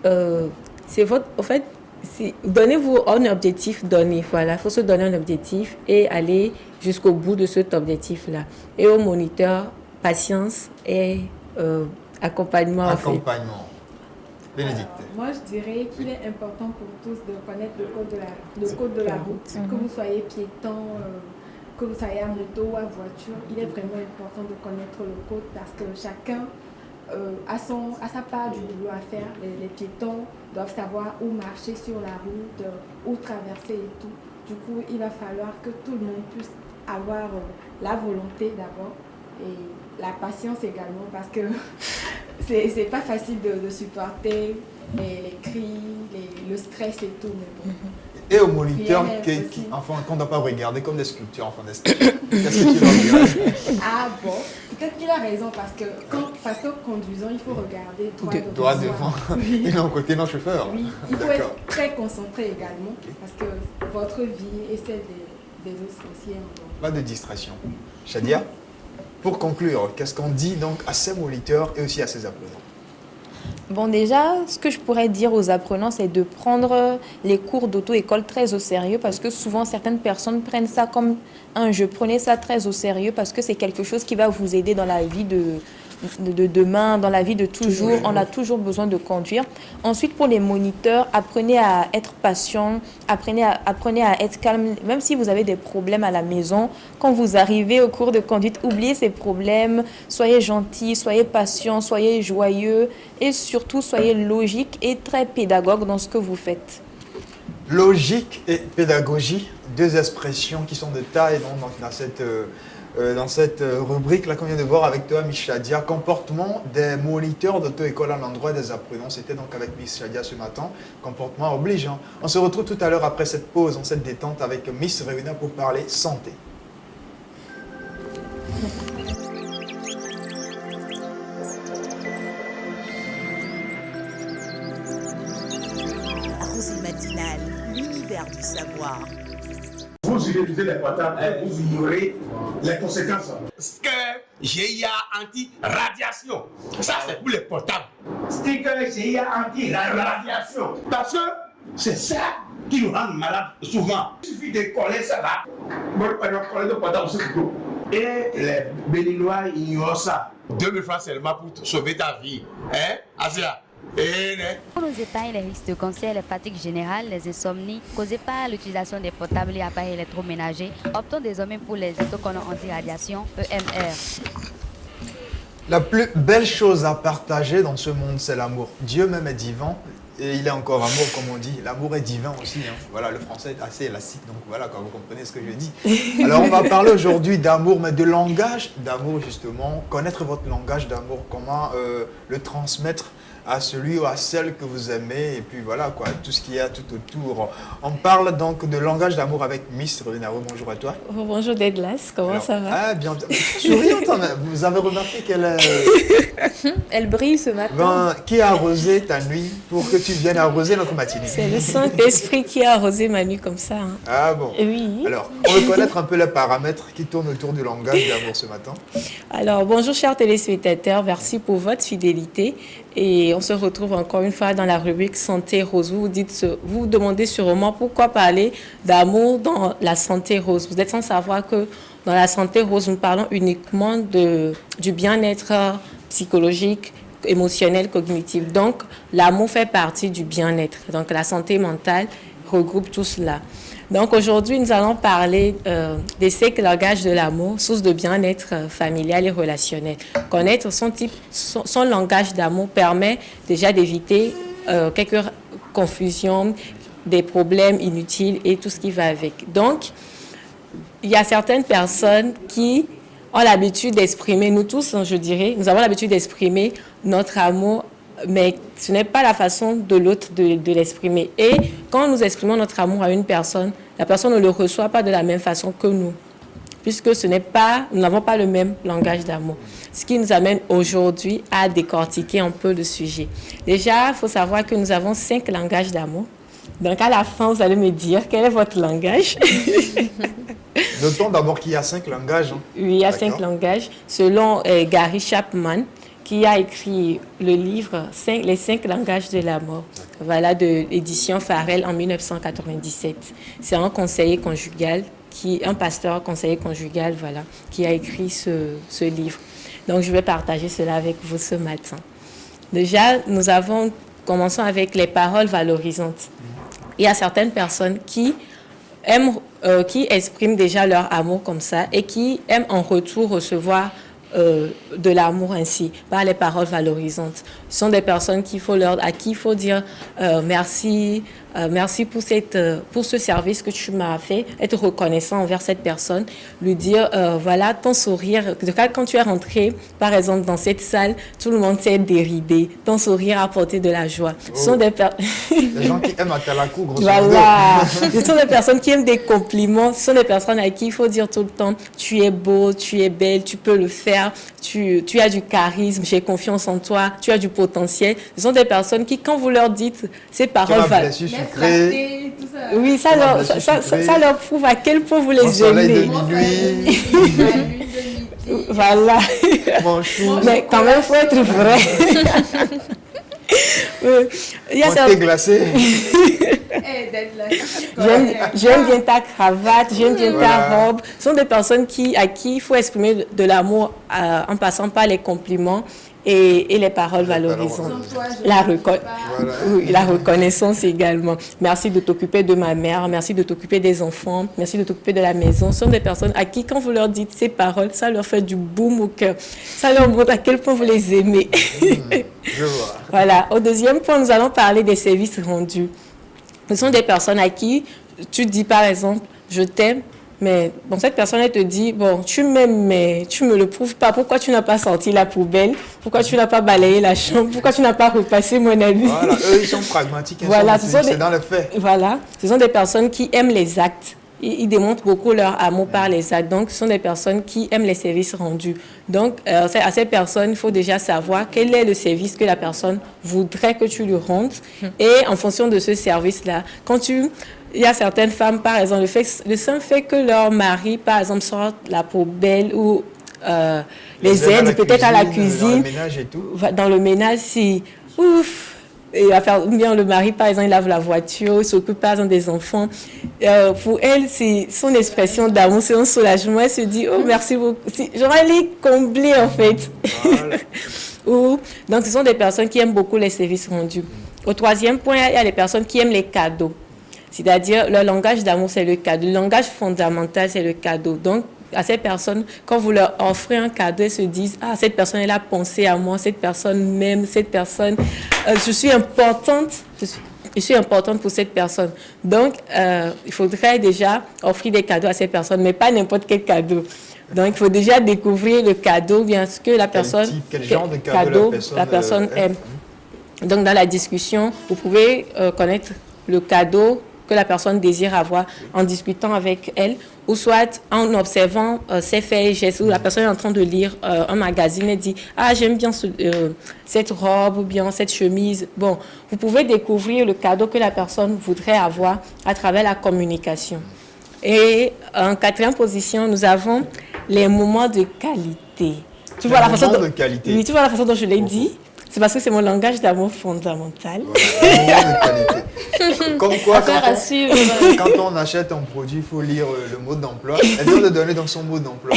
D: votre... En fait, donnez-vous un objectif donné, voilà, il faut se donner un objectif et aller jusqu'au bout de cet objectif-là. Et au moniteur, patience et accompagnement.
A: Accompagnement. Bénédicte.
C: Moi, je dirais qu'il est important pour tous de connaître le code de la route. Que vous soyez piéton, que vous soyez à moto ou à voiture, il est vraiment important de connaître le code parce que chacun a sa part du boulot à faire. Les piétons doivent savoir où marcher sur la route, où traverser et tout. Du coup, il va falloir que tout le monde puisse avoir la volonté d'abord et la patience également parce que c'est pas facile de supporter les cris, le stress et tout. Mais bon.
A: Et aux moniteurs enfin, qu'on ne doit pas regarder comme des sculptures, enfin des statues. Qu'est-ce que tu vas dire?
C: Ah bon, peut-être qu'il a raison parce que conduisant, il faut regarder droit
A: devant.
C: Oui.
A: Et non, côté non chauffeur.
C: Oui, il faut être très concentré également parce que votre vie et celle des autres aussi est en danger.
A: Pas de distraction. Shadia, pour conclure, qu'est-ce qu'on dit donc à ces moniteurs et aussi à ces apprenants?
B: Bon, déjà, ce que je pourrais dire aux apprenants, c'est de prendre les cours d'auto-école très au sérieux parce que souvent, certaines personnes prennent ça comme un jeu. Prenez ça très au sérieux parce que c'est quelque chose qui va vous aider dans la vie de demain, dans la vie de toujours. On a toujours besoin de conduire. Ensuite, pour les moniteurs, apprenez à être patient, apprenez à être calme. Même si vous avez des problèmes à la maison, quand vous arrivez au cours de conduite, oubliez ces problèmes. Soyez gentils, soyez patients, soyez joyeux et surtout, soyez logique et très pédagogue dans ce que vous faites.
A: Logique et pédagogie, deux expressions qui sont de taille dans cette rubrique-là qu'on vient de voir avec toi, Miss Shadia, comportement des moniteurs d'auto-école à l'endroit des apprenants. C'était donc avec Miss Shadia ce matin, comportement obligeant. On se retrouve tout à l'heure après cette pause, en cette détente avec Miss Rewena pour parler santé.
F: Rosée matinale, l'univers du savoir.
G: Vous utilisez les portables et vous ignorez les conséquences.
H: Sticker GIA anti-radiation. Ça, c'est pour les portables.
G: Sticker GIA anti-radiation.
H: Parce que c'est ça qui nous rend malades souvent.
G: Il suffit de coller ça là. Bon, on coller le portable aussi plutôt. Et les Béninois ignorent ça.
H: 2000 francs seulement pour sauver ta vie. Hein, Asia?
I: Pour nous épargner les risques de cancer, les fatigues générales, les insomnies causées par l'utilisation des portables et appareils électroménagers, optons désormais pour les autocollants anti-radiation EMR.
A: La plus belle chose à partager dans ce monde, c'est l'amour. Dieu même est divin et il est encore amour, comme on dit. L'amour est divin aussi. Hein. Voilà, le français est assez élastique, donc voilà, quand vous comprenez ce que je dis. Alors, on va parler aujourd'hui d'amour, mais de langage d'amour, justement. Connaître votre langage d'amour, comment le transmettre à celui ou à celle que vous aimez, et puis voilà quoi, tout ce qu'il y a tout autour. On parle donc de langage d'amour avec Miss Rewena. Bonjour à toi.
D: Bonjour Douglas, comment ça va?
A: Ah, bien. Souriante, vous avez remarqué qu'elle
B: Elle brille ce matin.
A: Ben, qui a arrosé ta nuit pour que tu viennes arroser notre matinée?
D: C'est le Saint-Esprit qui a arrosé ma nuit comme ça. Hein.
A: Ah bon?
D: Oui.
A: Alors, on veut connaître un peu les paramètres qui tournent autour du langage d'amour ce matin.
D: Alors, bonjour chers téléspectateurs, merci pour votre fidélité. Et on se retrouve encore une fois dans la rubrique Santé Rose. Vous vous demandez sûrement pourquoi parler d'amour dans la santé rose. Vous êtes sans savoir que dans la santé rose, nous parlons uniquement du bien-être psychologique, émotionnel, cognitif. Donc, l'amour fait partie du bien-être. Donc, la santé mentale regroupe tout cela. Donc, aujourd'hui, nous allons parler des 5 langages de l'amour, source de bien-être familial et relationnel. Connaître son langage d'amour permet déjà d'éviter quelques confusions, des problèmes inutiles et tout ce qui va avec. Donc, il y a certaines personnes qui ont l'habitude d'exprimer, nous tous, je dirais, nous avons l'habitude d'exprimer notre amour, mais ce n'est pas la façon de l'autre de l'exprimer. Et quand nous exprimons notre amour à une personne, la personne ne le reçoit pas de la même façon que nous. puisque nous n'avons pas le même langage d'amour. Ce qui nous amène aujourd'hui à décortiquer un peu le sujet. Déjà, il faut savoir que nous avons 5 langages d'amour. Donc, à la fin, vous allez me dire quel est votre langage.
A: Notons d'abord qu'il y a 5 langages. Hein.
D: Oui, il y a 5 langages. Selon Gary Chapman, qui a écrit le livre Les 5 langages de l'amour, voilà, de l'édition Farrell en 1997. C'est un conseiller conjugal, un pasteur conseiller conjugal, voilà, qui a écrit ce livre. Donc, je vais partager cela avec vous ce matin. Déjà, commençons avec les paroles valorisantes. Il y a certaines personnes qui expriment déjà leur amour comme ça et qui aiment en retour recevoir de l'amour ainsi, par les paroles valorisantes. Ce sont des personnes à qui il faut dire merci pour ce service que tu m'as fait, être reconnaissant envers cette personne, lui dire voilà ton sourire, quand tu es rentré par exemple dans cette salle, tout le monde s'est déridé, ton sourire a apporté de la joie. Ce sont des
A: gens qui aiment Atalakou, grosso
D: modo. Voilà, ce sont des personnes qui aiment des compliments, ce sont des personnes à qui il faut dire tout le temps tu es beau, tu es belle, tu peux le faire, tu as du charisme, j'ai confiance en toi, tu as du potentiel. Ce sont des personnes qui, quand vous leur dites ces paroles oui, ça leur prouve à quel point vous les aimez. Voilà. Mais quand même, il faut être vrai.
A: Glacé.
D: J'aime bien ta cravate, j'aime bien ta robe. Ce sont des personnes à qui il faut exprimer de l'amour en passant par les compliments et les paroles valorisantes. La reconnaissance également. Merci de t'occuper de ma mère, merci de t'occuper des enfants, merci de t'occuper de la maison. Ce sont des personnes à qui, quand vous leur dites ces paroles, ça leur fait du boum au cœur. Ça leur montre à quel point vous les aimez.
A: Je vois.
D: Voilà. Au deuxième point, nous allons parler des services rendus. Ce sont des personnes à qui tu dis par exemple, je t'aime, mais bon, cette personne, elle te dit, bon, tu m'aimes, mais tu ne me le prouves pas. Pourquoi tu n'as pas sorti la poubelle? Pourquoi tu n'as pas balayé la chambre? Pourquoi tu n'as pas repassé mon habit?
A: Voilà, eux, ils sont pragmatiques.
D: Voilà,
A: c'est dans les faits.
D: Voilà, ce sont des personnes qui aiment les actes. Ils démontrent beaucoup leur amour par les actes. Donc, ce sont des personnes qui aiment les services rendus. Donc, à ces personnes, il faut déjà savoir quel est le service que la personne voudrait que tu lui rendes. Et en fonction de ce service-là, il y a certaines femmes, par exemple, le simple fait que leur mari, par exemple, sorte la poubelle ou les aide peut-être à la cuisine.
A: Dans le ménage et tout.
D: Dans le ménage, c'est ouf. Et bien le mari, par exemple, il lave la voiture, il s'occupe par exemple des enfants. Pour elle, c'est son expression d'amour, c'est un soulagement. Elle se dit, oh, merci beaucoup. J'aurais les combler, en fait. Voilà. Donc, ce sont des personnes qui aiment beaucoup les services rendus. Au troisième point, il y a les personnes qui aiment les cadeaux. C'est-à-dire, leur langage d'amour, c'est le cadeau. Le langage fondamental, c'est le cadeau. Donc, à ces personnes, quand vous leur offrez un cadeau, elles se disent, ah, cette personne, elle a pensé à moi, cette personne m'aime, cette personne, je suis importante pour cette personne. Donc, il faudrait déjà offrir des cadeaux à ces personnes, mais pas n'importe quel cadeau. Donc, il faut déjà découvrir le cadeau, bien ce que la personne,
A: quel genre de cadeau
D: la personne aime. Donc, dans la discussion, vous pouvez connaître le cadeau que la personne désire avoir en discutant avec elle, ou soit en observant ses faits et gestes, où la personne est en train de lire un magazine et dit « Ah, j'aime bien cette robe ou bien cette chemise. » Bon, vous pouvez découvrir le cadeau que la personne voudrait avoir à travers la communication. Et en quatrième position, nous avons les moments de qualité. Tu vois la façon dont je l'ai dit? C'est parce que c'est mon langage d'amour fondamental.
A: Comme quoi, quand on achète un produit, il faut lire le mode d'emploi. Elle vient de donner dans son mode d'emploi.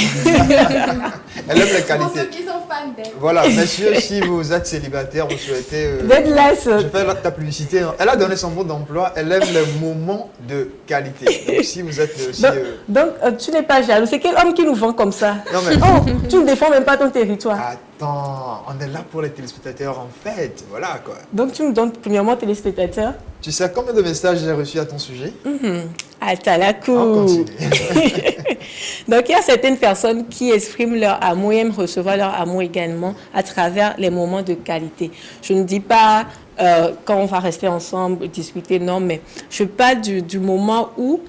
A: Elle aime les qualités.
C: Pour ceux qui sont fans d'elle.
A: Voilà, messieurs, si vous êtes célibataire, vous souhaitez... je fais ta publicité. Elle a donné son mode d'emploi. Elle aime les moments de qualité. Donc, si vous êtes aussi...
D: Donc, tu n'es pas jaloux. C'est quel homme qui nous vend comme ça?
A: Non, mais...
D: Oh, tu ne défends même pas ton territoire.
A: Attends, on est là pour les téléspectateurs en fait, voilà quoi.
D: Donc tu me donnes premièrement téléspectateurs.
A: Tu sais combien de messages j'ai reçus à ton sujet?
D: Atalakou.
A: On continue.
D: Donc il y a certaines personnes qui expriment leur amour et aiment recevoir leur amour également à travers les moments de qualité. Je ne dis pas quand on va rester ensemble, discuter, non, mais je parle du moment où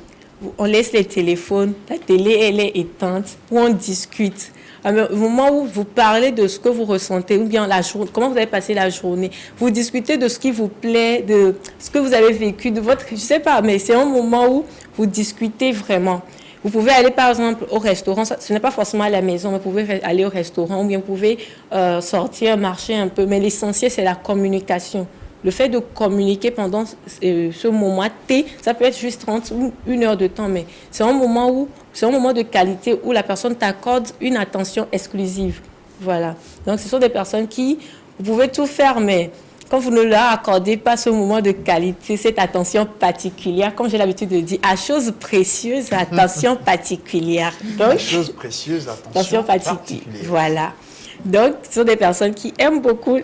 D: on laisse les téléphones, la télé, elle est éteinte, où on discute. Au moment où vous parlez de ce que vous ressentez, ou bien la journée, comment vous avez passé la journée, vous discutez de ce qui vous plaît, de ce que vous avez vécu, de votre, je sais pas, mais c'est un moment où vous discutez vraiment. Vous pouvez aller par exemple au restaurant, ce n'est pas forcément à la maison, mais vous pouvez aller au restaurant, ou bien vous pouvez sortir, marcher un peu, mais l'essentiel c'est la communication. Le fait de communiquer pendant ce moment T, ça peut être juste 30 ou 1 heure de temps, mais c'est un moment de qualité où la personne t'accorde une attention exclusive. Voilà. Donc, ce sont des personnes qui, vous pouvez tout faire, mais quand vous ne leur accordez pas ce moment de qualité, cette attention particulière, comme j'ai l'habitude de dire, à choses précieuses, attention particulière. Donc,
A: à choses précieuses, attention particulière.
D: Voilà. Donc, ce sont des personnes qui aiment beaucoup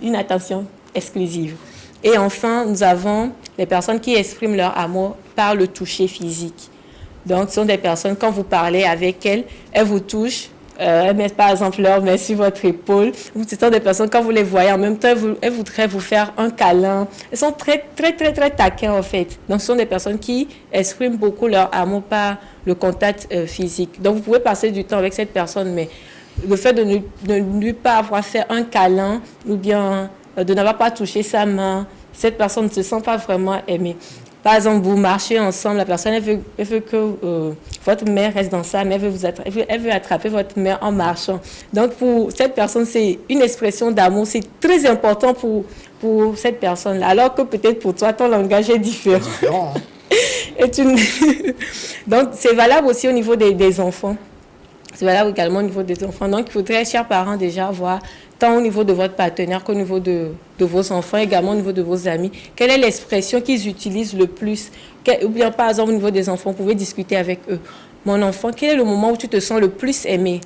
D: une attention exclusive. Et enfin, nous avons les personnes qui expriment leur amour par le toucher physique. Donc, ce sont des personnes, quand vous parlez avec elles, elles vous touchent, elles mettent par exemple leur main sur votre épaule. Ce sont des personnes, quand vous les voyez en même temps, elles voudraient vous faire un câlin. Elles sont très, très, très, très taquines en fait. Donc, ce sont des personnes qui expriment beaucoup leur amour par le contact physique. Donc, vous pouvez passer du temps avec cette personne, mais le fait de ne pas avoir fait un câlin ou bien de n'avoir pas touché sa main, cette personne ne se sent pas vraiment aimée. Par exemple, vous marchez ensemble, la personne elle veut que votre main reste dans sa main, elle veut attraper votre main en marchant. Donc, pour cette personne, c'est une expression d'amour, c'est très important pour cette personne-là, alors que peut-être pour toi, ton langage est différent.
A: C'est différent, hein?
D: Donc, c'est valable aussi au niveau des enfants. C'est valable également au niveau des enfants. Donc, il faudrait, chers parents, déjà voir tant au niveau de votre partenaire qu'au niveau de vos enfants, également au niveau de vos amis. Quelle est l'expression qu'ils utilisent le plus? Ou bien, par exemple, au niveau des enfants, vous pouvez discuter avec eux. Mon enfant, quel est le moment où tu te sens le plus aimé?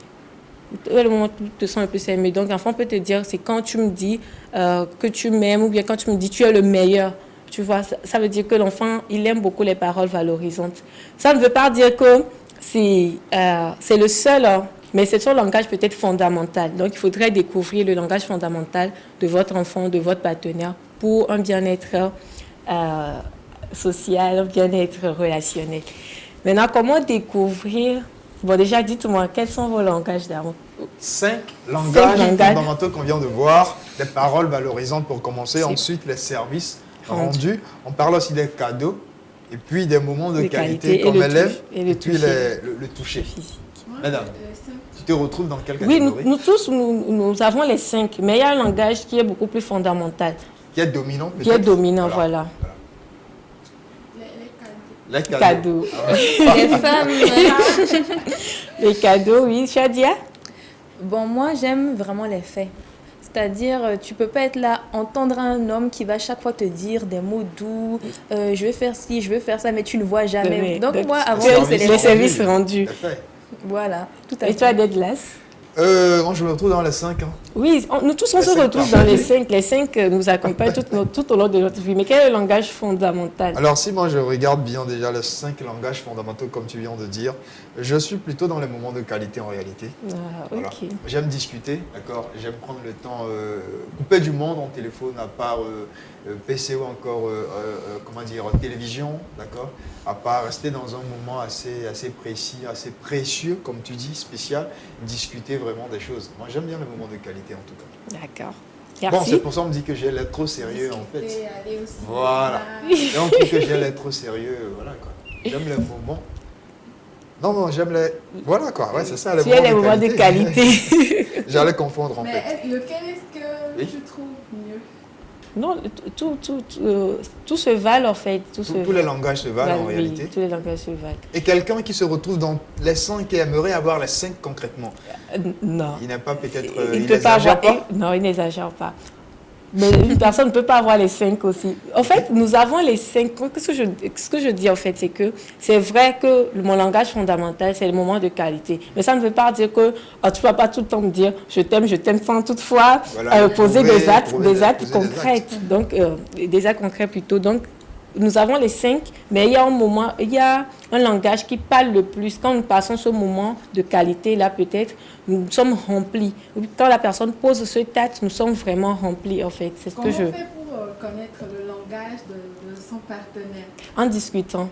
D: Quel est le moment où tu te sens le plus aimé? Donc, l'enfant peut te dire, c'est quand tu me dis que tu m'aimes, ou bien quand tu me dis tu es le meilleur. Tu vois, ça veut dire que l'enfant, il aime beaucoup les paroles valorisantes. Ça ne veut pas dire que c'est le seul... Mais c'est son langage peut-être fondamental. Donc, il faudrait découvrir le langage fondamental de votre enfant, de votre partenaire, pour un bien-être social, un bien-être relationnel. Maintenant, comment découvrir... Bon, déjà, dites-moi, quels sont vos langages d'amour?
A: 5 langages fondamentaux qu'on vient de voir. Les paroles valorisantes pour commencer. Ensuite, les services rendus. On parle aussi des cadeaux. Et puis, des moments de qualité comme élève. Et puis, le toucher. Mesdames, tu te retrouves dans quelle catégorie?
D: Oui, nous tous, nous avons les 5. Mais il y a un langage qui est beaucoup plus fondamental.
A: Qui est dominant, peut-être?
D: Qui est dominant, voilà.
A: Les cadeaux.
B: Ah ouais. Les femmes.
D: Les cadeaux, oui. Shadia?
B: Bon, moi, j'aime vraiment les faits. C'est-à-dire, tu peux pas être là, entendre un homme qui va chaque fois te dire des mots doux, je veux faire ci, je veux faire ça, mais tu ne vois jamais. Donc moi, avant,
D: c'est les services rendus.
B: Voilà, tout à fait.
D: Et toi, Douglas?
A: Moi, je me retrouve dans les 5. Hein.
D: Oui, nous tous, on se retrouve dans les 5. Les 5 nous accompagnent tout au long de notre vie. Mais quel est le langage fondamental?
A: Alors, si moi, je regarde bien déjà les 5 langages fondamentaux, comme tu viens de dire, je suis plutôt dans les moments de qualité en réalité.
D: Ah,
A: voilà.
D: ok.
A: J'aime discuter, d'accord? J'aime prendre le temps, couper du monde en téléphone, à part PC ou encore, comment dire, télévision, d'accord? À part rester dans un moment assez précis, assez précieux, comme tu dis, spécial, discuter vraiment des choses. Moi, j'aime bien les moments de qualité, en tout cas.
D: D'accord.
A: Bon, c'est pour ça qu'on me dit que j'ai l'air trop sérieux, en fait.
C: Aller aussi.
A: Voilà. Et on trouve que j'ai l'air trop sérieux, voilà, quoi. J'aime les moments... Non, j'aime les... Voilà, quoi. Ouais, c'est ça,
D: les moments de qualité.
A: J'allais confondre, en fait.
C: Mais lequel est-ce que tu trouves mieux?
D: Non, tout se valent en fait. Tous
A: les langages se valent en réalité.
D: Tous les langages se valent.
A: Et quelqu'un qui se retrouve dans les 5 et aimerait avoir les 5 concrètement?
D: Non.
A: Il n'a pas peut-être...
D: il n'exagère pas? Non, il n'exagère pas. Mais une personne ne peut pas avoir les 5 aussi. En fait, nous avons les 5. Ce que je dis en fait, c'est que c'est vrai que mon langage fondamental, c'est le moment de qualité. Mais ça ne veut pas dire que tu ne vas pas tout le temps me dire je t'aime sans toutefois poser des actes concrets. Donc, des actes concrets plutôt. Donc, nous avons les 5, mais il y a un langage qui parle le plus. Quand nous passons ce moment de qualité, là, peut-être, nous sommes remplis. Quand la personne pose ce acte, nous sommes vraiment remplis, en fait. C'est ce que je...
C: Comment on fait pour connaître le langage de son partenaire?
D: En discutant.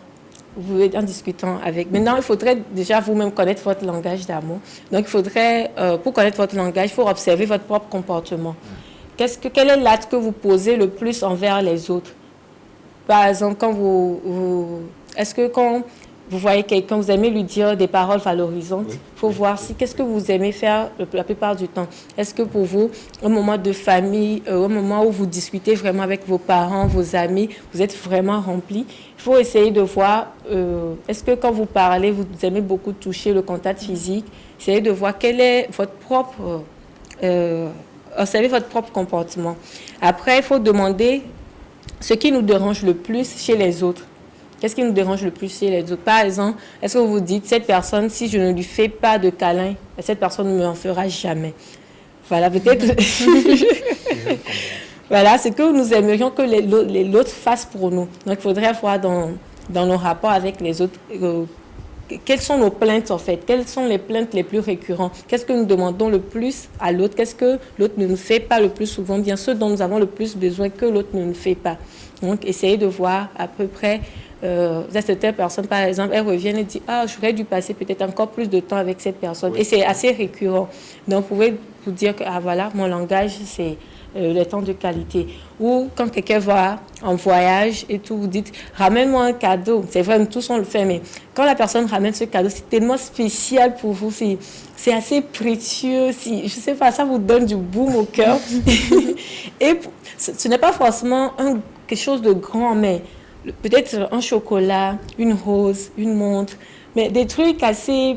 D: Vous pouvez en discutant avec. Maintenant, il faudrait déjà vous-même connaître votre langage d'amour. Donc, il faudrait, pour connaître votre langage, il faut observer votre propre comportement. Quel est l'acte que vous posez le plus envers les autres? Par exemple, est-ce que quand vous voyez quelqu'un, vous aimez lui dire des paroles valorisantes? Il faut voir qu'est-ce que vous aimez faire la plupart du temps. Est-ce que pour vous, au moment de famille, au moment où vous discutez vraiment avec vos parents, vos amis, vous êtes vraiment rempli? Il faut essayer de voir, est-ce que quand vous parlez, vous aimez beaucoup toucher le contact physique? Essayez de voir quel est votre propre... observez votre propre comportement. Après, il faut demander ce qui nous dérange le plus chez les autres. Qu'est-ce qui nous dérange le plus chez les autres? Par exemple, est-ce que vous vous dites, cette personne, si je ne lui fais pas de câlin, cette personne ne m'en fera jamais? Voilà, peut-être... Voilà, c'est que nous aimerions que l'autre fasse pour nous. Donc, il faudrait voir dans nos rapports avec les autres... quelles sont nos plaintes en fait? Quelles sont les plaintes les plus récurrentes? Qu'est-ce que nous demandons le plus à l'autre? Qu'est-ce que l'autre ne nous fait pas le plus souvent? Bien sûr, dont nous avons le plus besoin que l'autre ne nous fait pas. Donc, essayez de voir à peu près... certaines personnes, par exemple, elles reviennent et disent « Ah, j'aurais dû passer peut-être encore plus de temps avec cette personne. » Et c'est assez récurrent. Donc, vous pouvez vous dire que, ah voilà, mon langage, c'est le temps de qualité. Ou quand quelqu'un va en voyage et tout, vous dites « Ramène-moi un cadeau. » C'est vrai, nous tous on le fait, mais quand la personne ramène ce cadeau, c'est tellement spécial pour vous, c'est assez précieux, je ne sais pas, ça vous donne du baume au cœur. Et ce n'est pas forcément quelque chose de grand, mais peut-être un chocolat, une rose, une montre, mais des trucs assez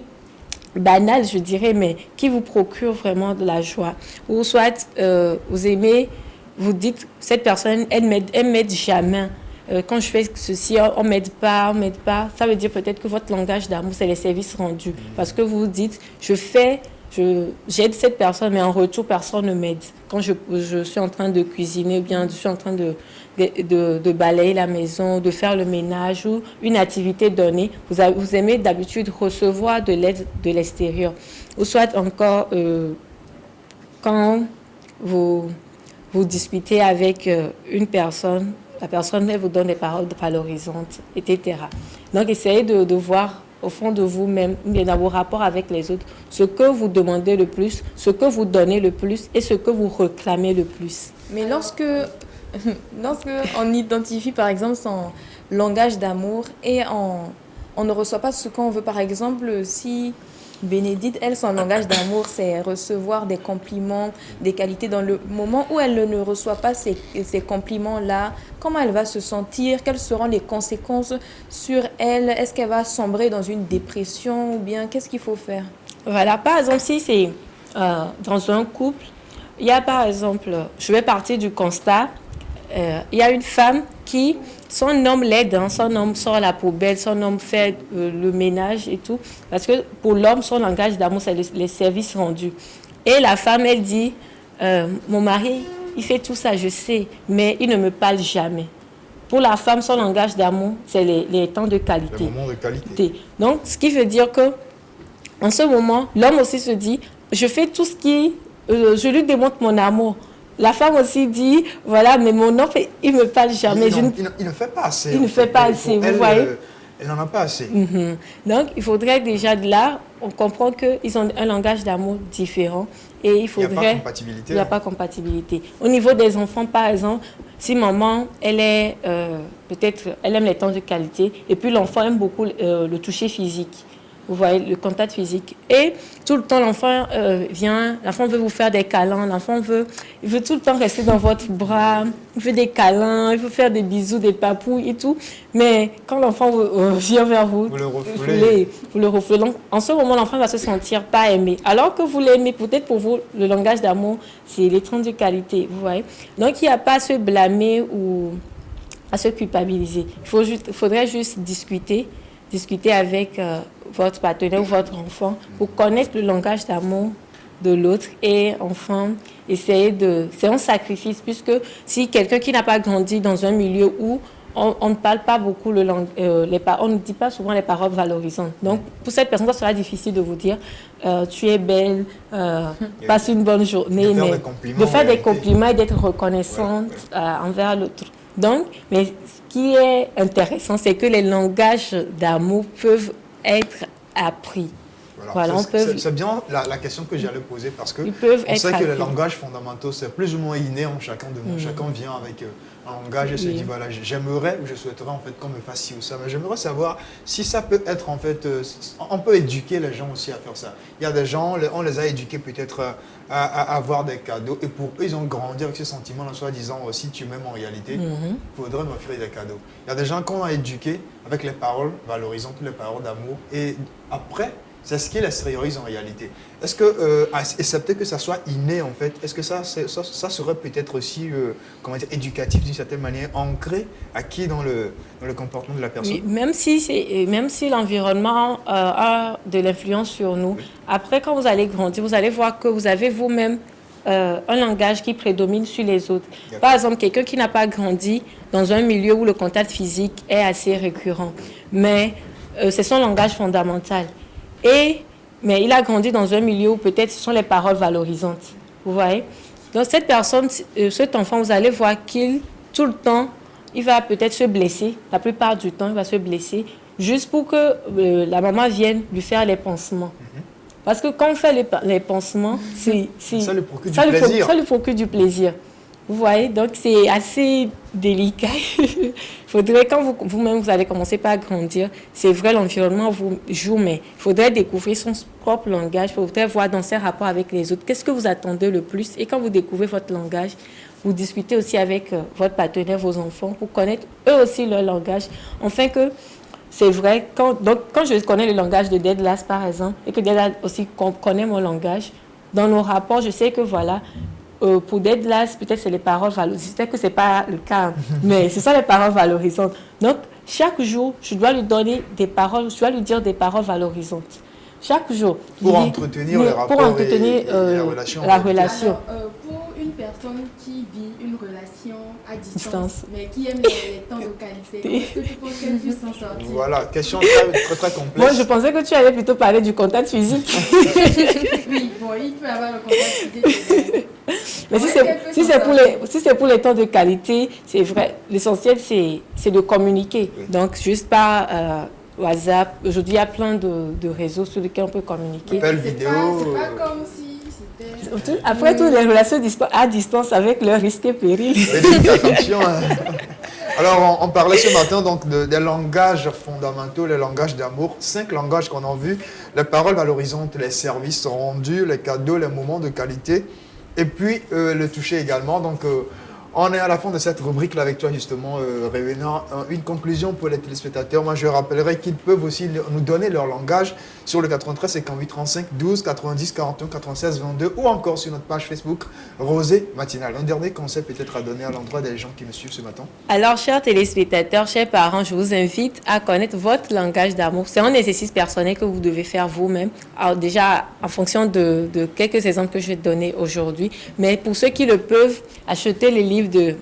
D: banals, je dirais, mais qui vous procurent vraiment de la joie. Ou soit vous aimez, vous dites, cette personne, elle m'aide jamais. Quand je fais ceci, on ne m'aide pas. Ça veut dire peut-être que votre langage d'amour, c'est les services rendus. Parce que vous vous dites, j'aide cette personne, mais en retour, personne ne m'aide. Quand je suis en train de cuisiner, ou bien je suis en train de balayer la maison, de faire le ménage ou une activité donnée, vous aimez d'habitude recevoir de l'aide de l'extérieur. Ou soit encore, quand vous discutez avec une personne, la personne elle vous donne des paroles valorisantes, etc. Donc, essayez de voir au fond de vous-même, dans vos rapports avec les autres, ce que vous demandez le plus, ce que vous donnez le plus et ce que vous réclamez le plus.
B: Mais lorsque on identifie par exemple son langage d'amour et on ne reçoit pas ce qu'on veut, par exemple, si Bénédicte, elle, son langage d'amour, c'est recevoir des compliments, des qualités. Dans le moment où elle ne reçoit pas ces compliments-là, comment elle va se sentir? Quelles seront les conséquences sur elle? Est-ce qu'elle va sombrer dans une dépression ou bien qu'est-ce qu'il faut faire?
D: Voilà, par exemple, si c'est dans un couple, il y a par exemple, je vais partir du constat, il y a une femme qui, son homme l'aide, son homme sort la poubelle, son homme fait le ménage et tout. Parce que pour l'homme, son langage d'amour, c'est les services rendus. Et la femme, elle dit, mon mari, il fait tout ça, je sais, mais il ne me parle jamais. Pour la femme, son langage d'amour, c'est les temps de qualité.
A: Les moments de qualité.
D: Donc, ce qui veut dire que, en ce moment, l'homme aussi se dit, je fais tout ce qui... je lui démontre mon amour. La femme aussi dit, voilà, mais mon homme, il ne me parle jamais.
A: Il ne fait pas assez.
D: Il ne fait pas assez, vous voyez.
A: Elle n'en a pas assez.
D: Donc, il faudrait déjà de là, on comprend qu'ils ont un langage d'amour différent. Et il faudrait...
A: Il n'y a pas compatibilité.
D: Il n'y a pas compatibilité. Au niveau des enfants, par exemple, si maman, elle est, peut-être, elle aime les temps de qualité, et puis l'enfant aime beaucoup le toucher physique. Vous voyez, le contact physique. Et tout le temps, l'enfant vient, l'enfant veut vous faire des câlins, il veut tout le temps rester dans votre bras, il veut des câlins, il veut faire des bisous, des papouilles et tout. Mais quand l'enfant vient vers vous,
A: vous le
D: refoulez. Donc, en ce moment, l'enfant va se sentir pas aimé. Alors que vous l'aimez, peut-être pour vous, le langage d'amour, c'est les temps de qualité, vous voyez. Donc, il n'y a pas à se blâmer ou à se culpabiliser. Il faudrait juste discuter avec votre partenaire ou votre enfant pour connaître le langage d'amour de l'autre et enfin essayer de... C'est un sacrifice puisque si quelqu'un qui n'a pas grandi dans un milieu où on ne parle pas beaucoup on ne dit pas souvent les paroles valorisantes. Donc pour cette personne, ça sera difficile de vous dire tu es belle, passe une bonne journée, de faire des compliments et d'être reconnaissante envers l'autre. Donc, mais ce qui est intéressant, c'est que les langages d'amour peuvent être appris.
A: Voilà, c'est bien la question que j'allais poser parce que on sait que les langages fondamentaux, c'est plus ou moins inné en chacun de nous. Chacun vient avec un langage et se dit, voilà, j'aimerais ou je souhaiterais en fait qu'on me fasse ci ou ça. Mais j'aimerais savoir si ça peut être en fait, on peut éduquer les gens aussi à faire ça. Il y a des gens, on les a éduqués peut-être à avoir des cadeaux et pour eux, ils ont grandi avec ce sentiment-là, soit disant, si tu m'aimes en réalité, il faudrait m'offrir des cadeaux. Il y a des gens qu'on a éduqués avec les paroles valorisantes, les paroles d'amour et après, c'est ce qui les extériorise en réalité. Est-ce que, excepté que ça soit inné en fait, est-ce que ça serait peut-être aussi comment dire, éducatif d'une certaine manière, ancré, acquis dans le comportement de la personne?
D: Oui, même si l'environnement a de l'influence sur nous, après quand vous allez grandir, vous allez voir que vous avez vous-même un langage qui prédomine sur les autres. Par exemple, quelqu'un qui n'a pas grandi dans un milieu où le contact physique est assez récurrent, mais c'est son langage fondamental. Mais il a grandi dans un milieu où peut-être ce sont les paroles valorisantes. Vous voyez? Donc cette personne, cet enfant, vous allez voir qu'il, tout le temps, il va peut-être se blesser. La plupart du temps, il va se blesser juste pour que la maman vienne lui faire les pansements. Parce que quand on fait les pansements,
A: ça lui procure du plaisir.
D: Ça lui procure du plaisir. Vous voyez, donc c'est assez délicat. Il faudrait, quand vous-même vous allez commencer par grandir, c'est vrai, l'environnement vous joue, mais il faudrait découvrir son propre langage, il faudrait voir dans ses rapports avec les autres, qu'est-ce que vous attendez le plus. Et quand vous découvrez votre langage, vous discutez aussi avec votre partenaire, vos enfants, pour connaître eux aussi leur langage. Enfin que, c'est vrai, quand je connais le langage de Deadlas, par exemple, et que Deadlas aussi connaît mon langage, dans nos rapports, je sais que voilà, pour Deadlas, peut-être c'est les paroles valorisantes. Peut-être que ce n'est pas le cas, mais ce sont les paroles valorisantes. Donc, chaque jour, je dois lui donner des paroles, je dois lui dire des paroles valorisantes. Chaque jour.
A: Pour entretenir les rapports, pour entretenir
D: la relation.
C: Alors, pour une personne qui vit une relation à distance. Mais qui aime les temps de qualité, est-ce que tu penses qu'elle puisse s'en sortir?
A: Voilà, question très complexe.
D: Moi, je pensais que tu allais plutôt parler du contact physique.
C: Oui, bon, il peut avoir le contact physique.
D: Mais si c'est pour les temps de qualité, c'est vrai. L'essentiel, c'est de communiquer. Oui. Donc, juste par WhatsApp. Aujourd'hui, il y a plein de réseaux sur lesquels on peut communiquer.
A: Appel vidéo.
C: C'est pas comme si c'était...
D: Après tout, les relations à distance avec leurs risques et périls.
A: Attention. Alors, on parlait ce matin donc des langages fondamentaux, les langages d'amour. 5 langages qu'on a vus. Les paroles valorisantes, les services rendus, les cadeaux, les moments de qualité. Et puis, le toucher également. Donc, on est à la fin de cette rubrique-là avec toi, justement, Rewena. Une conclusion pour les téléspectateurs. Moi, je rappellerai qu'ils peuvent aussi nous donner leur langage sur le 93 58 35 12 90 41 96 22 ou encore sur notre page Facebook Rosée Matinale. Un dernier conseil peut-être à donner à l'endroit des gens qui me suivent ce matin. Alors, chers téléspectateurs, chers parents, je vous invite à connaître votre langage d'amour. C'est un exercice personnel que vous devez faire vous-même. Alors, déjà, en fonction de quelques exemples que je vais te donner aujourd'hui. Mais pour ceux qui le peuvent, achetez les livres de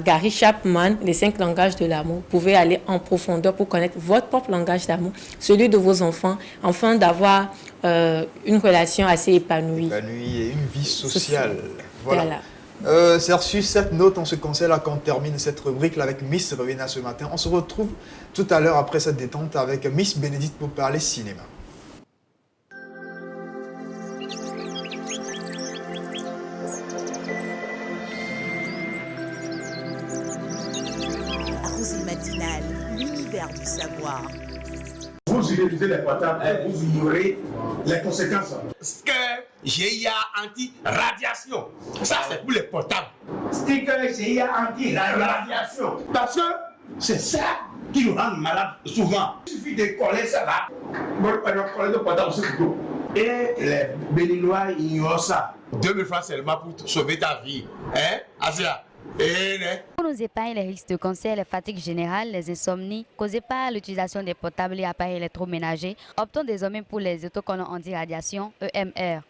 A: Gary Chapman, les 5 langages de l'amour. Vous pouvez aller en profondeur pour connaître votre propre langage d'amour, celui de vos enfants, afin d'avoir une relation assez épanouie. Épanouie et une vie sociale. Voilà. C'est sur cette note, on se conseille là qu'on termine cette rubrique avec Miss Rewena ce matin. On se retrouve tout à l'heure après cette détente avec Miss Bénédicte pour parler cinéma.
F: L'univers du savoir.
G: Vous utilisez les portables, vous ignorez les conséquences.
H: Sticker GIA anti-radiation. Ça, c'est pour les portables.
G: Sticker GIA anti-radiation. Parce que c'est ça qui nous rend malades souvent. Il suffit de coller ça là. Coller le portable sur le dos. Et les Béninois ignorent ça.
H: 2000 francs seulement pour sauver ta vie. Hein, Asia?
I: Pour nous épargner les risques de cancer, les fatigues générales, les insomnies causées par l'utilisation des portables et appareils électroménagers, optons désormais pour les autocollants anti-radiation EMR.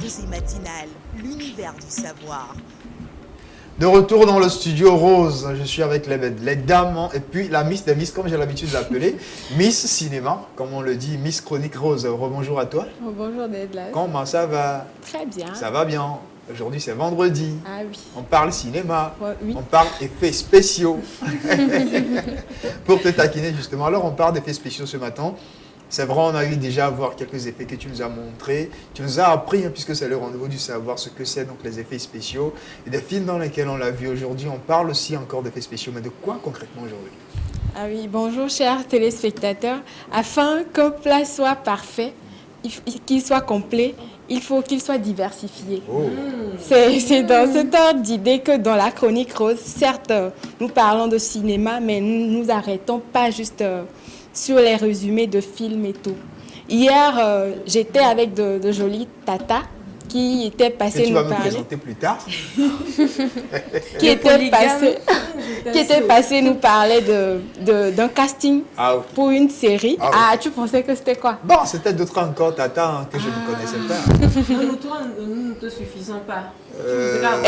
F: Rosée Matinale, l'univers du savoir.
A: De retour dans le studio Rose, je suis avec les dames et puis la Miss des Miss, comme j'ai l'habitude de l'appeler, Miss Cinéma, comme on le dit, Miss Chronique Rose. Rebonjour à toi.
C: Bonjour Deadlas.
A: Comment ça va?
C: Très bien.
A: Ça va bien. Aujourd'hui c'est vendredi.
C: Ah oui.
A: On parle cinéma,
C: Oui.
A: on parle effets spéciaux. Pour te taquiner justement, alors on parle d'effets spéciaux ce matin. C'est vrai, on a eu déjà à voir quelques effets que tu nous as montrés. Tu nous as appris, puisque c'est le rendez-vous du savoir, ce que c'est donc les effets spéciaux. Et des films dans lesquels on l'a vu aujourd'hui, on parle aussi encore d'effets spéciaux. Mais de quoi concrètement aujourd'hui?
C: Ah oui, bonjour chers téléspectateurs. Afin qu'un plat soit parfait, qu'il soit complet, il faut qu'il soit diversifié.
A: Oh.
C: C'est dans cet ordre d'idée que dans la chronique rose, certes, nous parlons de cinéma, mais nous nous arrêtons pas juste sur les résumés de films et tout. Hier, j'étais avec de jolies tatas qui étaient passées nous parler.
A: Tu vas me présenter plus tard.
C: qui étaient passées nous parler d'un casting pour une série. Ah, tu pensais que c'était quoi?
A: Bon, c'était d'autres encore tatas que je ne connaissais pas.
D: Nous, toi, nous ne te suffisons pas.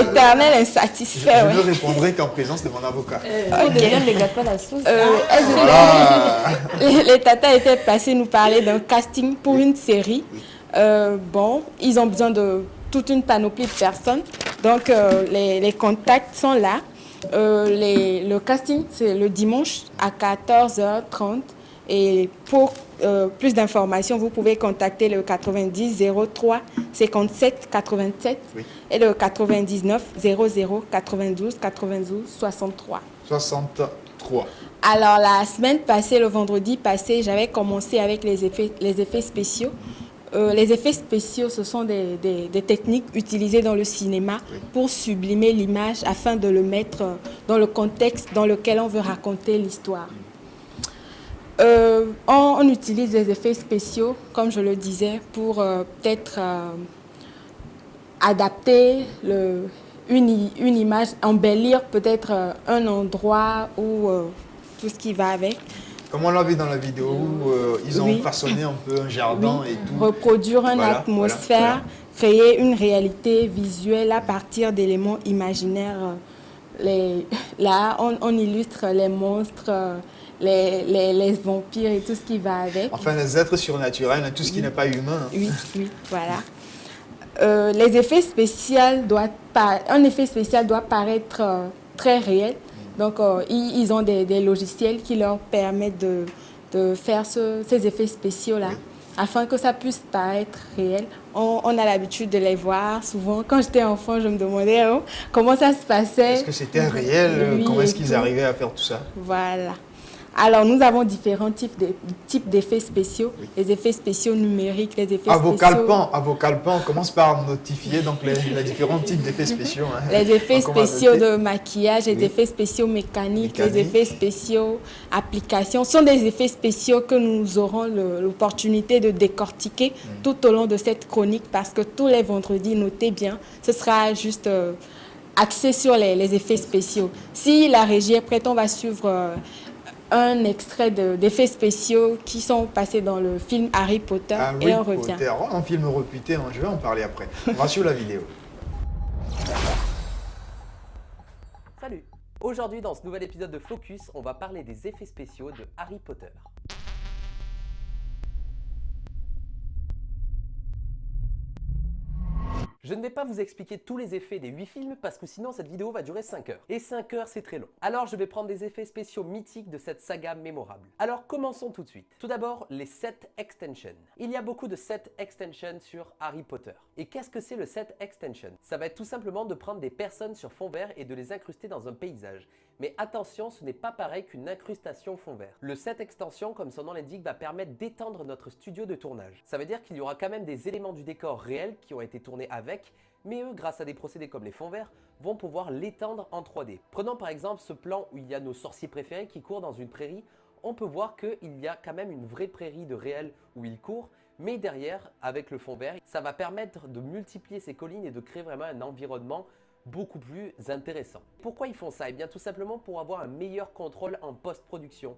C: Éternel insatisfait.
A: Je ne répondrai qu'en présence de mon avocat.
B: Ne gâte pas la sauce.
C: Les tatas étaient passées nous parler d'un casting pour une série. Bon, ils ont besoin de toute une panoplie de personnes. Donc, les contacts sont là. Le casting, c'est le dimanche à 14h30. Et pour plus d'informations, vous pouvez contacter le 90 03 57 87 et le 99 00 92 92 63.
A: 63.
C: Alors, la semaine passée, le vendredi passé, j'avais commencé avec les effets spéciaux. Les effets spéciaux, ce sont des techniques utilisées dans le cinéma pour sublimer l'image afin de le mettre dans le contexte dans lequel on veut raconter l'histoire. On utilise des effets spéciaux, comme je le disais, pour peut-être adapter une image, embellir peut-être un endroit ou tout ce qui va avec.
A: Comme on l'a vu dans la vidéo où ils ont façonné un peu un jardin et tout.
C: Reproduire une atmosphère, créer une réalité visuelle à partir d'éléments imaginaires. Là, on illustre les monstres, les vampires et tout ce qui va avec.
A: Enfin, les êtres surnaturels, tout ce qui n'est pas humain.
C: Oui, voilà. Les effets spéciaux un effet spécial doit paraître très réel. Donc, ils ont des logiciels qui leur permettent de faire ces effets spéciaux-là, afin que ça puisse paraître réel. On a l'habitude de les voir souvent. Quand j'étais enfant, je me demandais comment ça se passait.
A: Est-ce que c'était réel? Comment est-ce qu'ils arrivaient à faire tout ça?
C: Voilà. Alors, nous avons différents types d'effets spéciaux. Les effets spéciaux numériques, les effets spéciaux...
A: À vos calepins, on commence par notifier donc, les différents types d'effets spéciaux.
C: Les effets spéciaux de maquillage, les effets spéciaux mécaniques, les effets spéciaux applications. Ce sont des effets spéciaux que nous aurons l'opportunité de décortiquer tout au long de cette chronique parce que tous les vendredis, notez bien, ce sera juste axé sur les effets spéciaux. Si la régie est prête, on va suivre... un extrait d'effets spéciaux qui sont passés dans le film Harry Potter et on revient.
A: Un film réputé, je vais en parler après. On va suivre la vidéo.
J: Salut! Aujourd'hui, dans ce nouvel épisode de Focus, on va parler des effets spéciaux de Harry Potter. Je ne vais pas vous expliquer tous les effets des 8 films parce que sinon cette vidéo va durer 5 heures. Et 5 heures c'est très long. Alors je vais prendre des effets spéciaux mythiques de cette saga mémorable. Alors commençons tout de suite. Tout d'abord les set extensions. Il y a beaucoup de set extensions sur Harry Potter. Et qu'est-ce que c'est le set extension? Ça va être tout simplement de prendre des personnes sur fond vert et de les incruster dans un paysage. Mais attention, ce n'est pas pareil qu'une incrustation fond vert. Le set extension, comme son nom l'indique, va permettre d'étendre notre studio de tournage. Ça veut dire qu'il y aura quand même des éléments du décor réels qui ont été tournés avec, mais eux, grâce à des procédés comme les fonds verts, vont pouvoir l'étendre en 3D. Prenons par exemple ce plan où il y a nos sorciers préférés qui courent dans une prairie. On peut voir qu'il y a quand même une vraie prairie de réel où ils courent, mais derrière, avec le fond vert, ça va permettre de multiplier ces collines et de créer vraiment un environnement beaucoup plus intéressant. Pourquoi ils font ça? Eh bien tout simplement pour avoir un meilleur contrôle en post-production.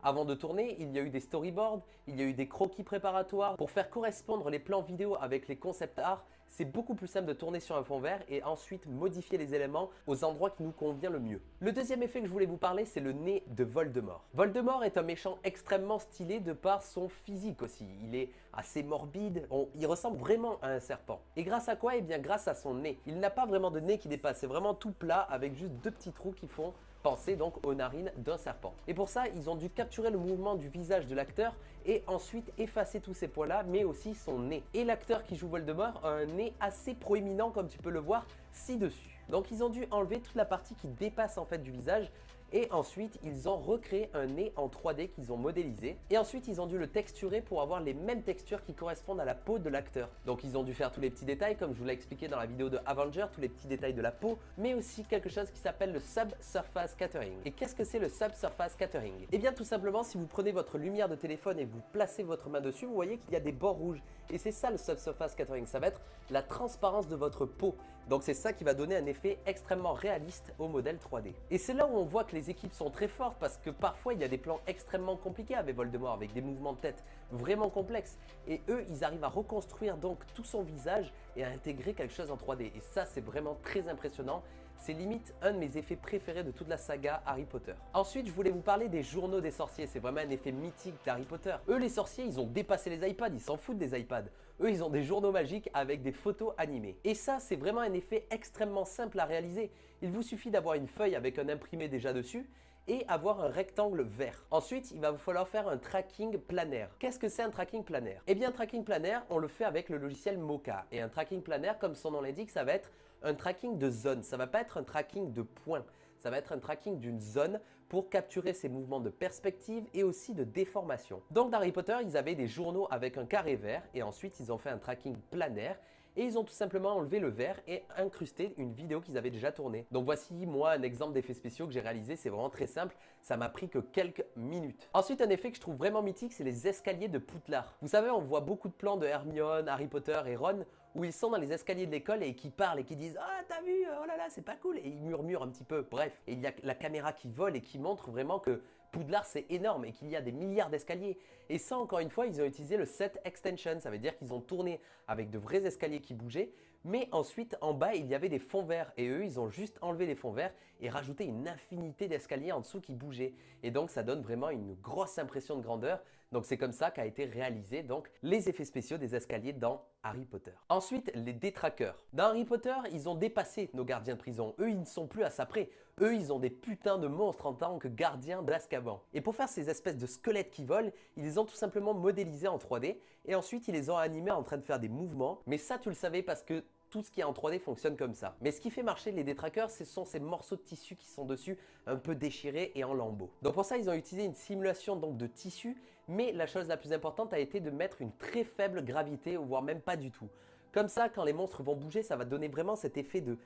J: Avant de tourner, il y a eu des storyboards, il y a eu des croquis préparatoires. Pour faire correspondre les plans vidéo avec les concept art, c'est beaucoup plus simple de tourner sur un fond vert et ensuite modifier les éléments aux endroits qui nous convient le mieux. Le deuxième effet que je voulais vous parler, c'est le nez de Voldemort. Voldemort est un méchant extrêmement stylé de par son physique aussi. Il est assez morbide, il ressemble vraiment à un serpent. Et grâce à quoi? Eh bien grâce à son nez. Il n'a pas vraiment de nez qui dépasse, c'est vraiment tout plat avec juste deux petits trous qui font penser donc aux narines d'un serpent. Et pour ça, ils ont dû capturer le mouvement du visage de l'acteur et ensuite effacer tous ces poils-là, mais aussi son nez. Et l'acteur qui joue Voldemort a un nez assez proéminent, comme tu peux le voir ci-dessus. Donc ils ont dû enlever toute la partie qui dépasse en fait du visage et ensuite ils ont recréé un nez en 3D qu'ils ont modélisé et ensuite ils ont dû le texturer pour avoir les mêmes textures qui correspondent à la peau de l'acteur. Donc ils ont dû faire tous les petits détails comme je vous l'ai expliqué dans la vidéo de Avenger, tous les petits détails de la peau, mais aussi quelque chose qui s'appelle le Subsurface Scattering. Et qu'est-ce que c'est le Subsurface Scattering? Eh bien tout simplement, si vous prenez votre lumière de téléphone et vous placez votre main dessus, vous voyez qu'il y a des bords rouges et c'est ça le Subsurface Scattering, ça va être la transparence de votre peau. Donc c'est ça qui va donner un effet extrêmement réaliste au modèle 3D. Et c'est là où on voit que les équipes sont très fortes parce que parfois il y a des plans extrêmement compliqués avec Voldemort, avec des mouvements de tête vraiment complexes. Et eux, ils arrivent à reconstruire donc tout son visage et à intégrer quelque chose en 3D. Et ça, c'est vraiment très impressionnant. C'est limite un de mes effets préférés de toute la saga Harry Potter. Ensuite, je voulais vous parler des journaux des sorciers. C'est vraiment un effet mythique d'Harry Potter. Eux, les sorciers, ils ont dépassé les iPads. Ils s'en foutent des iPads. Eux, ils ont des journaux magiques avec des photos animées. Et ça, c'est vraiment un effet extrêmement simple à réaliser. Il vous suffit d'avoir une feuille avec un imprimé déjà dessus et avoir un rectangle vert. Ensuite, il va vous falloir faire un tracking planaire. Qu'est-ce que c'est un tracking planaire? Eh bien, un tracking planaire, on le fait avec le logiciel Mocha. Et un tracking planaire, comme son nom l'indique, ça va être un tracking de zone. Ça va pas être un tracking de points. Ça va être un tracking d'une zone pour capturer ces mouvements de perspective et aussi de déformation. Donc dans Harry Potter, ils avaient des journaux avec un carré vert et ensuite ils ont fait un tracking planaire et ils ont tout simplement enlevé le vert et incrusté une vidéo qu'ils avaient déjà tournée. Donc voici moi un exemple d'effet spéciaux que j'ai réalisé, c'est vraiment très simple, ça m'a pris que quelques minutes. Ensuite un effet que je trouve vraiment mythique, c'est les escaliers de Poudlard. Vous savez, on voit beaucoup de plans de Hermione, Harry Potter et Ron où ils sont dans les escaliers de l'école et qui parlent et qui disent « Ah, t'as vu, oh là là, c'est pas cool » et ils murmurent un petit peu. Bref, et il y a la caméra qui vole et qui montre vraiment que Poudlard c'est énorme et qu'il y a des milliards d'escaliers. Et ça, encore une fois, ils ont utilisé le set extension, ça veut dire qu'ils ont tourné avec de vrais escaliers qui bougeaient, mais ensuite en bas il y avait des fonds verts et eux ils ont juste enlevé les fonds verts et rajouté une infinité d'escaliers en dessous qui bougeaient. Et donc ça donne vraiment une grosse impression de grandeur. Donc c'est comme ça qu'a été réalisé donc les effets spéciaux des escaliers dans Harry Potter. Ensuite, les détraqueurs. Dans Harry Potter, ils ont dépassé nos gardiens de prison. Eux, ils ne sont plus à ça près. Eux, ils ont des putains de monstres en tant que gardiens d'Azkaban. Et pour faire ces espèces de squelettes qui volent, ils les ont tout simplement modélisés en 3D et ensuite ils les ont animés en train de faire des mouvements. Mais ça, tu le savais parce que tout ce qui est en 3D fonctionne comme ça. Mais ce qui fait marcher les détraqueurs, ce sont ces morceaux de tissu qui sont dessus, un peu déchirés et en lambeaux. Donc pour ça, ils ont utilisé une simulation donc de tissu, mais la chose la plus importante a été de mettre une très faible gravité, voire même pas du tout. Comme ça, quand les monstres vont bouger, ça va donner vraiment cet effet de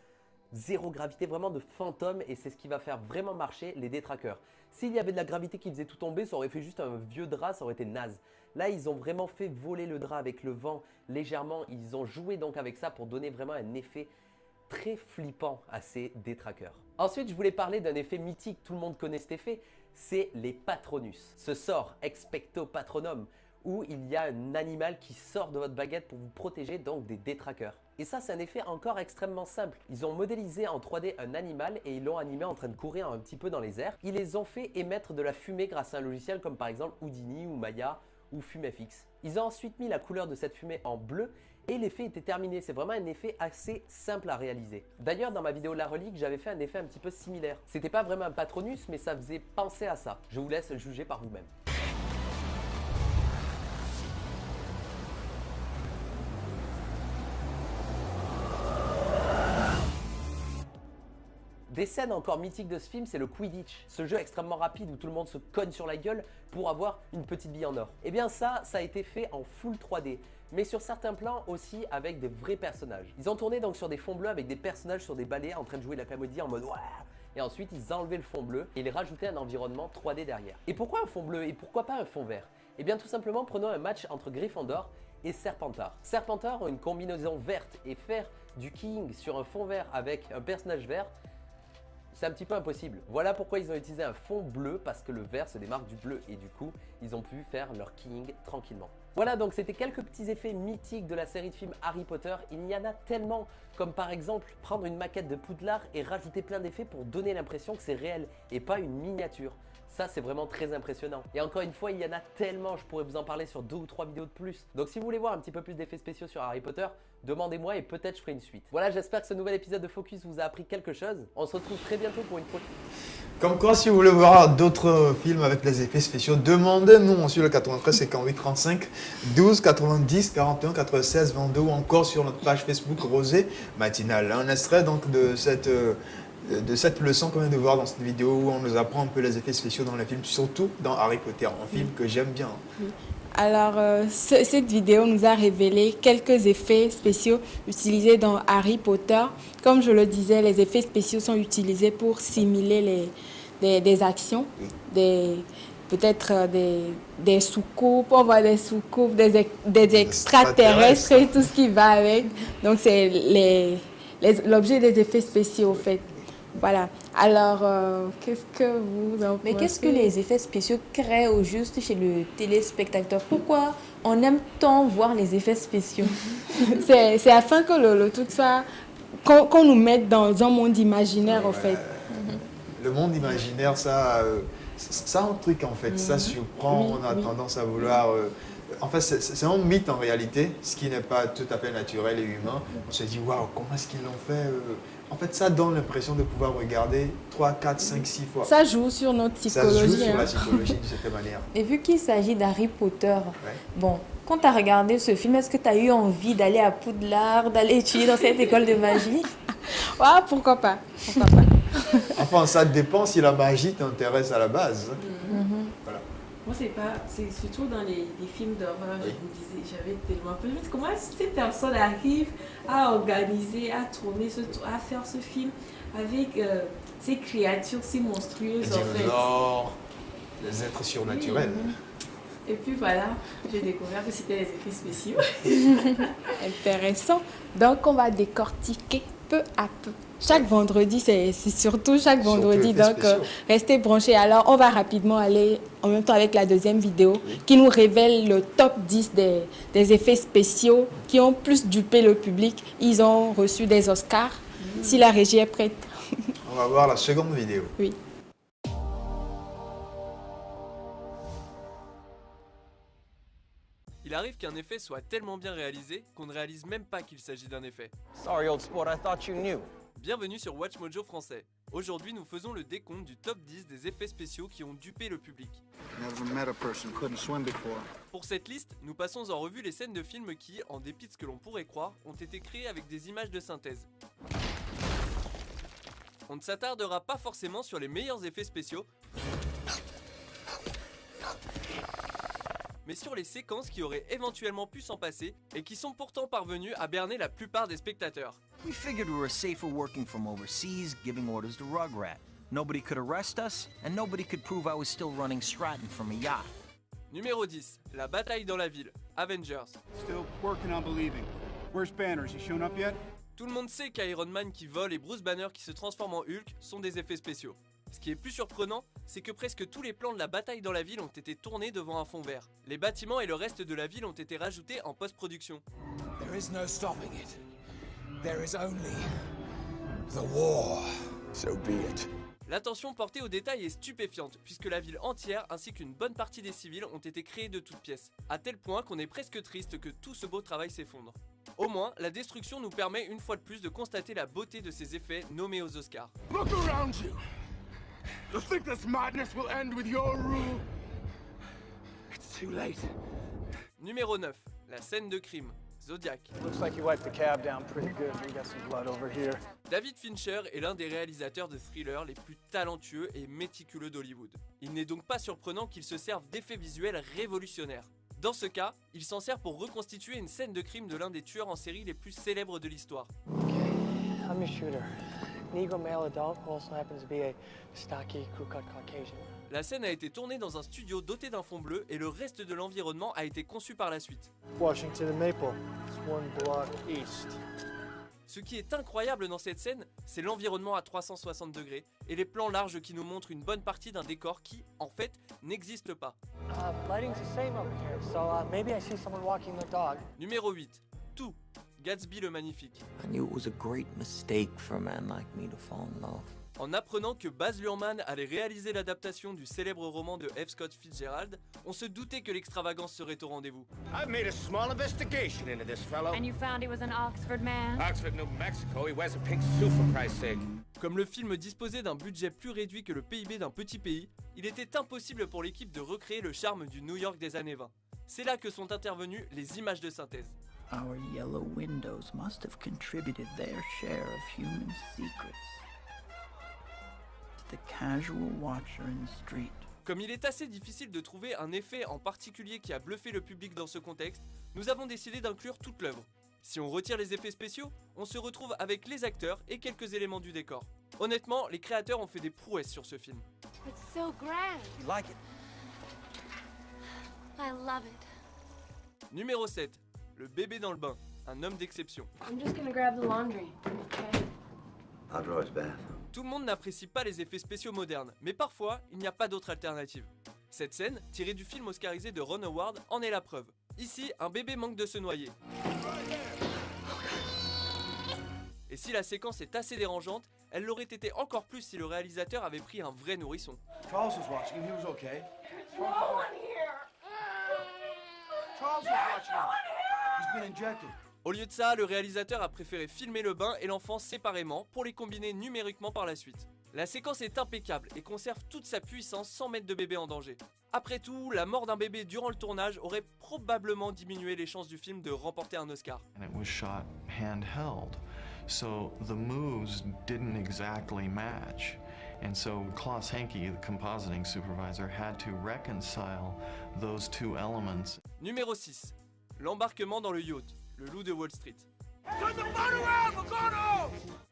J: zéro gravité, vraiment de fantôme, et c'est ce qui va faire vraiment marcher les détraqueurs. S'il y avait de la gravité qui faisait tout tomber, ça aurait fait juste un vieux drap, ça aurait été naze. Là, ils ont vraiment fait voler le drap avec le vent légèrement, ils ont joué donc avec ça pour donner vraiment un effet très flippant à ces détraqueurs. Ensuite, je voulais parler d'un effet mythique, tout le monde connaît cet effet, c'est les Patronus. Ce sort Expecto Patronum, où il y a un animal qui sort de votre baguette pour vous protéger donc des détraqueurs. Et ça, c'est un effet encore extrêmement simple. Ils ont modélisé en 3D un animal et ils l'ont animé en train de courir un petit peu dans les airs. Ils les ont fait émettre de la fumée grâce à un logiciel comme par exemple Houdini ou Maya ou FumeFX. Ils ont ensuite mis la couleur de cette fumée en bleu et l'effet était terminé. C'est vraiment un effet assez simple à réaliser. D'ailleurs, dans ma vidéo La Relique, j'avais fait un effet un petit peu similaire. C'était pas vraiment un Patronus, mais ça faisait penser à ça. Je vous laisse juger par vous-même. Des scènes encore mythiques de ce film, c'est le Quidditch, ce jeu extrêmement rapide où tout le monde se cogne sur la gueule pour avoir une petite bille en or. Et bien ça a été fait en full 3D, mais sur certains plans aussi avec des vrais personnages. Ils ont tourné donc sur des fonds bleus avec des personnages sur des balais en train de jouer la comédie en mode ouah. Et ensuite ils enlevaient le fond bleu et ils rajoutaient un environnement 3D derrière. Et pourquoi un fond bleu et pourquoi pas un fond vert? Et bien tout simplement prenons un match entre Gryffondor et Serpentard. Serpentard ont une combinaison verte et faire du keying sur un fond vert avec un personnage vert, C'est un petit peu impossible. Voilà pourquoi ils ont utilisé un fond bleu, parce que le vert se démarque du bleu et du coup, ils ont pu faire leur killing tranquillement. Voilà, donc c'était quelques petits effets mythiques de la série de films Harry Potter. Il y en a tellement, comme par exemple prendre une maquette de Poudlard et rajouter plein d'effets pour donner l'impression que c'est réel et pas une miniature. Ça, c'est vraiment très impressionnant. Et encore une fois, il y en a tellement, je pourrais vous en parler sur 2 ou 3 vidéos de plus. Donc si vous voulez voir un petit peu plus d'effets spéciaux sur Harry Potter, demandez-moi et peut-être je ferai une suite. Voilà, j'espère que ce nouvel épisode de Focus vous a appris quelque chose. On se retrouve très bientôt pour une prochaine.
A: Comme quoi, si vous voulez voir d'autres films avec les effets spéciaux, demandez-nous sur le 93 58 35 12 90 41 96 22 ou encore sur notre page Facebook Rosée Matinale. Un extrait donc de cette leçon qu'on vient de voir dans cette vidéo où on nous apprend un peu les effets spéciaux dans les films, surtout dans Harry Potter, un film que j'aime bien.
C: Alors, cette vidéo nous a révélé quelques effets spéciaux utilisés dans Harry Potter. Comme je le disais, les effets spéciaux sont utilisés pour simuler des actions, peut-être des soucoupes, on voit des soucoupes, des extraterrestres et tout ce qui va avec. Donc, c'est l'objet des effets spéciaux, en fait. Voilà. Alors, qu'est-ce que vous en pensez?
B: Mais qu'est-ce que les effets spéciaux créent au juste chez le téléspectateur? Pourquoi on aime tant voir les effets spéciaux?
C: C'est afin que le tout soit... qu'on nous mette dans un monde imaginaire, en fait.
A: Le monde imaginaire, ça a un truc, en fait. Ça surprend, on a tendance à vouloir... En fait, c'est un mythe en réalité, ce qui n'est pas tout à fait naturel et humain. On se dit, waouh, comment est-ce qu'ils l'ont fait? En fait, ça donne l'impression de pouvoir regarder 3, 4, 5, 6 fois.
C: Ça joue sur notre psychologie.
A: Ça joue sur la psychologie de cette manière.
B: Et vu qu'il s'agit d'Harry Potter, bon, quand tu as regardé ce film, est-ce que tu as eu envie d'aller à Poudlard, d'aller étudier dans cette école de magie?
C: Ouais, pourquoi pas. Pourquoi pas.
A: Enfin, ça dépend si la magie t'intéresse à la base. Voilà.
D: Moi, c'est surtout dans les films d'horreur, je me disais, j'avais tellement peur. Comment ces personnes arrivent à organiser, à tourner, à faire ce film avec ces créatures si monstrueuses,
A: Les dinosaures, les êtres surnaturels.
D: Et puis voilà, j'ai découvert que c'était les effets spéciaux.
C: Intéressant. Donc, on va décortiquer peu à peu. Chaque vendredi, c'est surtout chaque vendredi, donc restez branchés. Alors, on va rapidement aller en même temps avec la deuxième vidéo qui nous révèle le top 10 des effets spéciaux qui ont plus dupé le public. Ils ont reçu des Oscars. Si la régie est prête.
A: On va voir la seconde vidéo.
C: Oui.
K: Il arrive qu'un effet soit tellement bien réalisé qu'on ne réalise même pas qu'il s'agit d'un effet.
L: Sorry, old sport, I thought you knew.
K: Bienvenue sur Watch Mojo français. Aujourd'hui, nous faisons le décompte du top 10 des effets spéciaux qui ont dupé le public. Pour cette liste, nous passons en revue les scènes de films qui, en dépit de ce que l'on pourrait croire, ont été créées avec des images de synthèse. On ne s'attardera pas forcément sur les meilleurs effets spéciaux, mais sur les séquences qui auraient éventuellement pu s'en passer et qui sont pourtant parvenues à berner la plupart des spectateurs.
L: We figured we were safer working from overseas, giving orders to Rugrat. Nobody could arrest us, and nobody could prove I was still running Stratton from a yacht.
K: Numéro 10, la bataille dans la ville, Avengers.
M: Still working on believing. Where's Banner? Has he shown up yet?
K: Tout le monde sait qu'Iron Man qui vole et Bruce Banner qui se transforme en Hulk sont des effets spéciaux. Ce qui est plus surprenant, c'est que presque tous les plans de la bataille dans la ville ont été tournés devant un fond vert. Les bâtiments et le reste de la ville ont été rajoutés en post-production.
N: There is no stopping it. There is only the war. So be it.
K: L'attention portée aux détails est stupéfiante, puisque la ville entière ainsi qu'une bonne partie des civils ont été créés de toutes pièces, à tel point qu'on est presque triste que tout ce beau travail s'effondre. Au moins, la destruction nous permet une fois de plus de constater la beauté de ces effets nommés aux Oscars.
N: Look around you. You think this madness will end with your rule? It's too late.
K: Numéro 9, la scène de crime, Zodiac.
M: Looks like you wiped the cab down pretty good. We got some blood over here.
K: David Fincher est l'un des réalisateurs de thrillers les plus talentueux et méticuleux d'Hollywood. Il n'est donc pas surprenant qu'il se serve d'effets visuels révolutionnaires. Dans ce cas, il s'en sert pour reconstituer une scène de crime de l'un des tueurs en série les plus célèbres de l'histoire.
O: I'm your shooter. Negro male adult who also happens to be a stocky, crew-cut Caucasian.
K: La scène a été tournée dans un studio doté d'un fond bleu et le reste de l'environnement a été conçu par la suite.
M: Washington and Maple. It's one block east.
K: Ce qui est incroyable dans cette scène, c'est l'environnement à 360 degrés et les plans larges qui nous montrent une bonne partie d'un décor qui, en fait, n'existe pas.
O: Lighting's the same over here, so maybe I see someone walking their dog.
K: Numéro 8. Tout. Gatsby le Magnifique.
P: I knew it was a great mistake for a man like me to fall in love.
K: En apprenant que Baz Luhrmann allait réaliser l'adaptation du célèbre roman de F. Scott Fitzgerald, on se doutait que l'extravagance serait au rendez-vous.
Q: I've made a small investigation into this fellow.
R: And you found he was an Oxford man?
Q: Oxford, New Mexico. He wears a pink suit for Christ's sake.
K: Comme le film disposait d'un budget plus réduit que le PIB d'un petit pays, il était impossible pour l'équipe de recréer le charme du New York des années 20. C'est là que sont intervenues les images de synthèse.
P: Our yellow windows must have contributed their share of human secrets. The casual watcher in the street.
K: Comme il est assez difficile de trouver un effet en particulier qui a bluffé le public dans ce contexte, nous avons décidé d'inclure toute l'œuvre. Si on retire les effets spéciaux, on se retrouve avec les acteurs et quelques éléments du décor. Honnêtement, les créateurs ont fait des prouesses sur ce film.
R: It's so grand.
P: You like it?
R: I love it.
K: Numéro 7. Le bébé dans le bain. Un homme d'exception.
R: I'm just gonna grab the laundry, okay?
S: I'll draw his bath.
K: Tout le monde n'apprécie pas les effets spéciaux modernes, mais parfois, il n'y a pas d'autre alternative. Cette scène, tirée du film oscarisé de Ron Howard, en est la preuve. Ici, un bébé manque de se noyer. Et si la séquence est assez dérangeante, elle l'aurait été encore plus si le réalisateur avait pris un vrai nourrisson.
S: Charles was watching him. He was okay.
R: There's no one here.
S: Charles was watching him. He's been injected.
K: Au lieu de ça, le réalisateur a préféré filmer le bain et l'enfant séparément pour les combiner numériquement par la suite. La séquence est impeccable et conserve toute sa puissance sans mettre de bébé en danger. Après tout, la mort d'un bébé durant le tournage aurait probablement diminué les chances du film de remporter un Oscar.
T: And it was shot handheld, so the moves didn't exactly match. And so Klaus Henke, the compositing supervisor, had to reconcile those two elements.
K: Numéro 6. L'embarquement dans le yacht, le loup de Wall Street.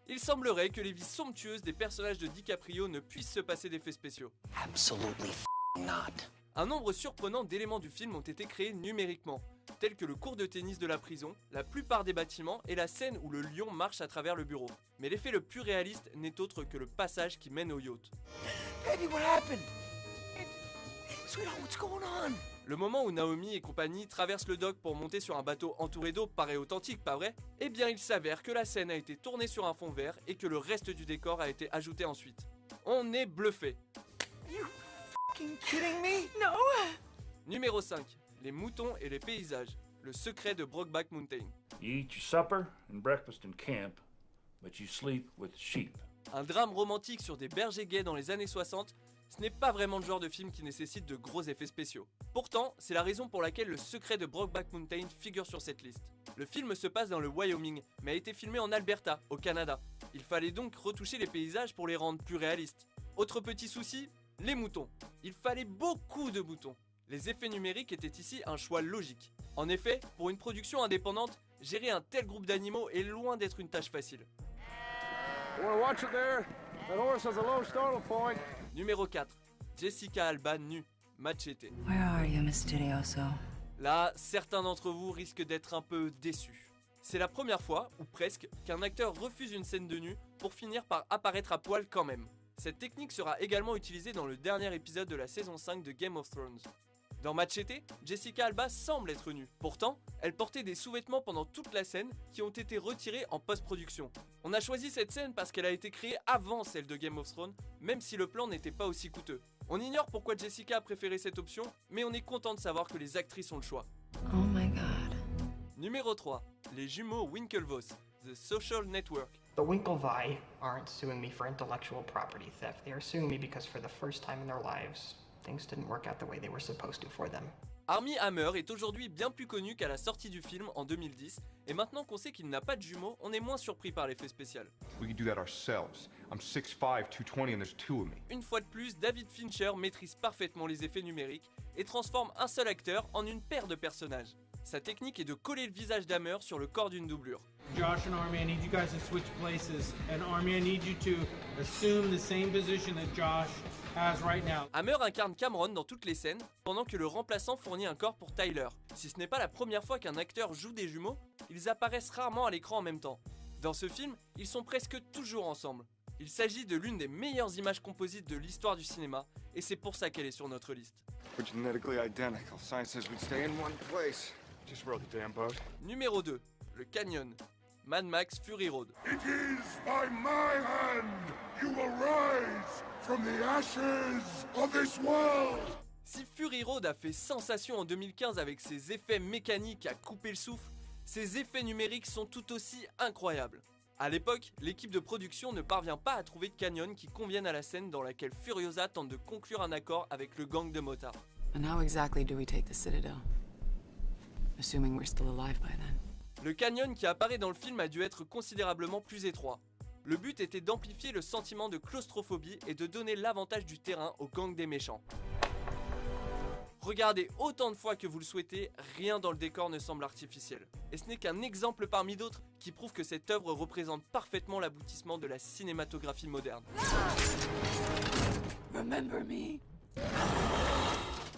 K: Il semblerait que les vies somptueuses des personnages de DiCaprio ne puissent se passer d'effets spéciaux.
P: Absolutely not.
K: Un nombre surprenant d'éléments du film ont été créés numériquement, tels que le court de tennis de la prison, la plupart des bâtiments et la scène où le lion marche à travers le bureau. Mais l'effet le plus réaliste n'est autre que le passage qui mène au yacht.
P: Baby, what happened? Sweetheart, what's going on?
K: Le moment où Naomi et compagnie traversent le dock pour monter sur un bateau entouré d'eau paraît authentique, pas vrai? Eh bien, il s'avère que la scène a été tournée sur un fond vert et que le reste du décor a été ajouté ensuite. On est bluffé.
P: You fucking kidding me? No!
K: Numéro 5. Les moutons et les paysages. Le secret de Brokeback Mountain.
U: You eat your supper and breakfast in camp, but you sleep with sheep.
K: Un drame romantique sur des bergers gays dans les années 60, ce n'est pas vraiment le genre de film qui nécessite de gros effets spéciaux. Pourtant, c'est la raison pour laquelle le secret de Brokeback Mountain figure sur cette liste. Le film se passe dans le Wyoming, mais a été filmé en Alberta, au Canada. Il fallait donc retoucher les paysages pour les rendre plus réalistes. Autre petit souci, les moutons. Il fallait beaucoup de moutons. Les effets numériques étaient ici un choix logique. En effet, pour une production indépendante, gérer un tel groupe d'animaux est loin d'être une tâche facile. Numéro 4. Jessica Alba nue, Machete.
V: Where are you, Mysterioso?
K: Là, certains d'entre vous risquent d'être un peu déçus. C'est la première fois, ou presque, qu'un acteur refuse une scène de nu pour finir par apparaître à poil quand même. Cette technique sera également utilisée dans le dernier épisode de la saison 5 de Game of Thrones. Dans Machete, Jessica Alba semble être nue. Pourtant, elle portait des sous-vêtements pendant toute la scène qui ont été retirés en post-production. On a choisi cette scène parce qu'elle a été créée avant celle de Game of Thrones, même si le plan n'était pas aussi coûteux. On ignore pourquoi Jessica a préféré cette option, mais on est content de savoir que les actrices ont le choix.
V: Oh my god.
K: Numéro 3. Les jumeaux Winklevoss, The Social Network.
W: The Winklevi aren't suing me for intellectual property theft. They are suing me because for the first time in their lives, things didn't work out the way they were supposed to for them.
K: Armie Hammer est aujourd'hui bien plus connu qu'à la sortie du film en 2010, et maintenant qu'on sait qu'il n'a pas de jumeaux, on est moins surpris par l'effet spécial.
N: We can do that ourselves. I'm 6'5", 220 and there's two of me.
K: Une fois de plus, David Fincher maîtrise parfaitement les effets numériques et transforme un seul acteur en une paire de personnages. Sa technique est de coller le visage d'Hammer sur le corps d'une doublure.
X: Josh and Armie, I need you guys to switch places. And Armie, I need you to assume the same position that Josh has right now.
K: Hammer incarne Cameron dans toutes les scènes, pendant que le remplaçant fournit un corps pour Tyler. Si ce n'est pas la première fois qu'un acteur joue des jumeaux, ils apparaissent rarement à l'écran en même temps. Dans ce film, ils sont presque toujours ensemble. Il s'agit de l'une des meilleures images composites de l'histoire du cinéma, et c'est pour ça qu'elle est sur notre liste.
N: We're genetically identical. Science says we'd stay in one place. Just row the damn boat.
K: Numéro 2, le Canyon. Mad Max Fury Road.
N: It is by my hand you will rise from the ashes of this world.
K: Si Fury Road a fait sensation en 2015 avec ses effets mécaniques à couper le souffle, ses effets numériques sont tout aussi incroyables. A l'époque, l'équipe de production ne parvient pas à trouver de canyon qui convienne à la scène dans laquelle Furiosa tente de conclure un accord avec le gang de motards.
V: And how exactly do we take the Citadel? Assuming we're still alive by then.
K: Le canyon qui apparaît dans le film a dû être considérablement plus étroit. Le but était d'amplifier le sentiment de claustrophobie et de donner l'avantage du terrain au gang des méchants. Regardez autant de fois que vous le souhaitez, rien dans le décor ne semble artificiel. Et ce n'est qu'un exemple parmi d'autres qui prouve que cette œuvre représente parfaitement l'aboutissement de la cinématographie moderne.
V: Remember me?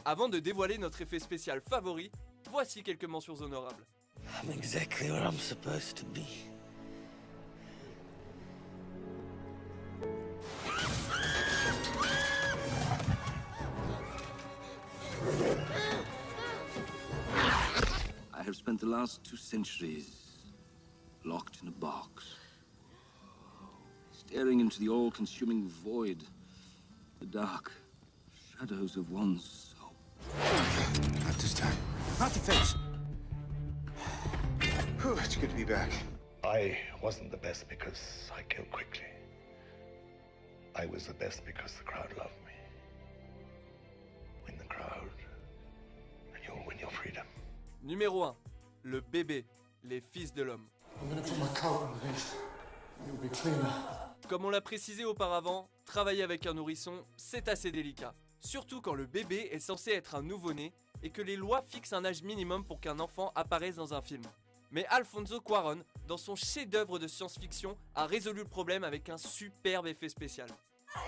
K: Avant de dévoiler notre effet spécial favori, voici quelques mentions honorables.
E: I'm exactly where I'm supposed to be.
G: I have spent the last 2 centuries locked in a box, staring into the all-consuming void, the dark shadows of one's soul.
N: Not this time. Not the face. Whew, it's good to be back.
H: I wasn't the best because I killed quickly. I was the best because the crowd loved me. Win the crowd, and you'll win your freedom.
K: Numéro 1. Le bébé, les fils de l'homme.
E: I'm gonna put my coat on this. It'll be cleaner.
K: Comme on l'a précisé auparavant, travailler avec un nourrisson, c'est assez délicat. Surtout quand le bébé est censé être un nouveau-né et que les lois fixent un âge minimum pour qu'un enfant apparaisse dans un film. Mais Alfonso Cuarón, dans son chef-d'œuvre de science-fiction, a résolu le problème avec un superbe effet spécial.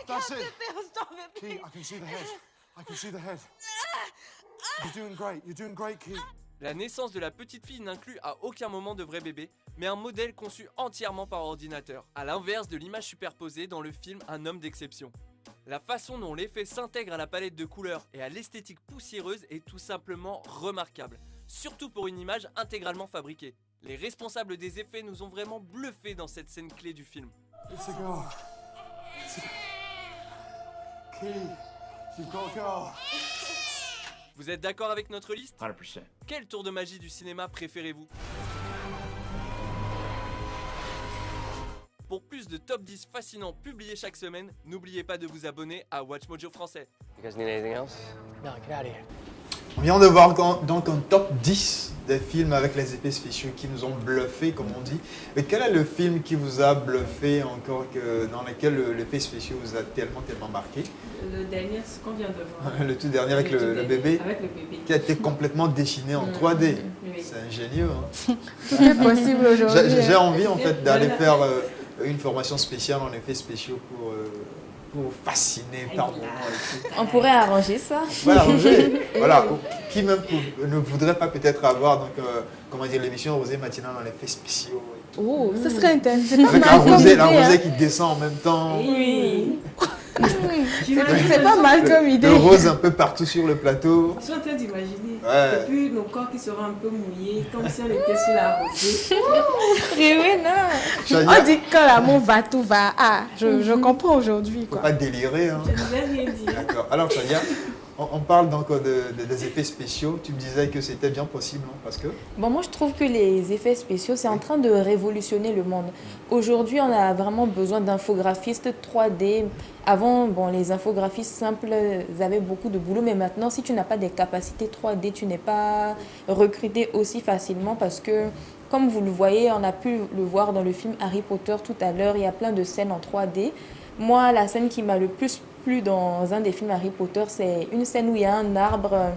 S: That's it. Key, I can see the head. I can see the head. You're doing great. You're doing great, Key.
K: La naissance de la petite fille n'inclut à aucun moment de vrai bébé, mais un modèle conçu entièrement par ordinateur, à l'inverse de l'image superposée dans le film Un homme d'exception. La façon dont l'effet s'intègre à la palette de couleurs et à l'esthétique poussiéreuse est tout simplement remarquable, surtout pour une image intégralement fabriquée. Les responsables des effets nous ont vraiment bluffés dans cette scène clé du film.
S: It's a girl. Key, you've got a girl.
K: Vous êtes d'accord avec notre liste?
U: 100%.
K: Quel tour de magie du cinéma préférez-vous? Pour plus de top 10 fascinants publiés chaque semaine, n'oubliez pas de vous abonner à WatchMojo français.
I: You guys need anything else?
W: No, get out of here.
A: On vient de voir donc un top 10 des films avec les effets spéciaux qui nous ont bluffé, comme on dit. Mais quel est le film qui vous a bluffé encore, dans lequel l'effet spécial vous a tellement marqué?
D: Le dernier, ce qu'on vient de voir.
A: Le tout dernier avec le bébé,
D: avec le bébé,
A: qui a été complètement dessiné en 3D.
D: Oui.
A: C'est ingénieux. Hein.
C: C'est possible aujourd'hui.
A: J'ai envie en fait d'aller faire une formation spéciale en effets spéciaux pour fasciner par moment.
B: On pourrait arranger ça.
A: Voilà, arranger. Voilà. Qui même ne voudrait pas peut-être avoir donc, comment dire, l'émission Rosée matinale en effets spéciaux. Et tout.
C: Oh, ce serait intéressant.
A: Avec la rosée qui descend en même temps.
C: Oui. C'est pas mal comme idée.
A: Le rose un peu partout sur le plateau.
D: Je suis en train d'imaginer.
A: Ouais.
D: Et puis nos corps qui seront un peu mouillés, comme si on était sur la rosée.
C: Oui, non. On dit que quand l'amour va, tout va. Ah, je comprends aujourd'hui.
A: Faut pas délirer. Hein.
D: Je ne vais rien dire.
A: D'accord. Alors, Chadia, on parle donc des effets spéciaux. Tu me disais que c'était bien possible, non? Parce que...
B: Bon, moi, je trouve que les effets spéciaux, c'est en train de révolutionner le monde. Aujourd'hui, on a vraiment besoin d'infographistes 3D. Avant, bon, les infographistes simples, ils avaient beaucoup de boulot. Mais maintenant, si tu n'as pas des capacités 3D, tu n'es pas recruté aussi facilement parce que, comme vous le voyez, on a pu le voir dans le film Harry Potter tout à l'heure, il y a plein de scènes en 3D. Moi, la scène qui m'a le plus plu dans un des films Harry Potter, c'est une scène où il y a un arbre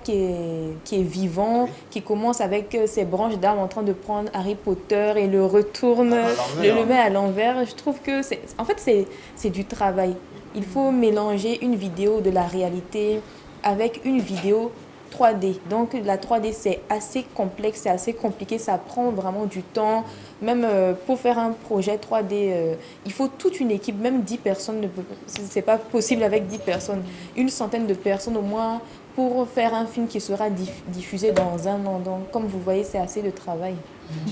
B: qui est vivant, qui commence avec ses branches d'arbre en train de prendre Harry Potter et le retourne, le met à l'envers. Je trouve que c'est du travail. Il faut mélanger une vidéo de la réalité avec une vidéo 3D. Donc la 3D, c'est assez complexe, c'est assez compliqué, ça prend vraiment du temps. Même pour faire un projet 3D, il faut toute une équipe, même 10 personnes, c'est pas possible avec 10 personnes. Une centaine de personnes au moins pour faire un film qui sera diffusé dans un an. Donc comme vous voyez, c'est assez de travail.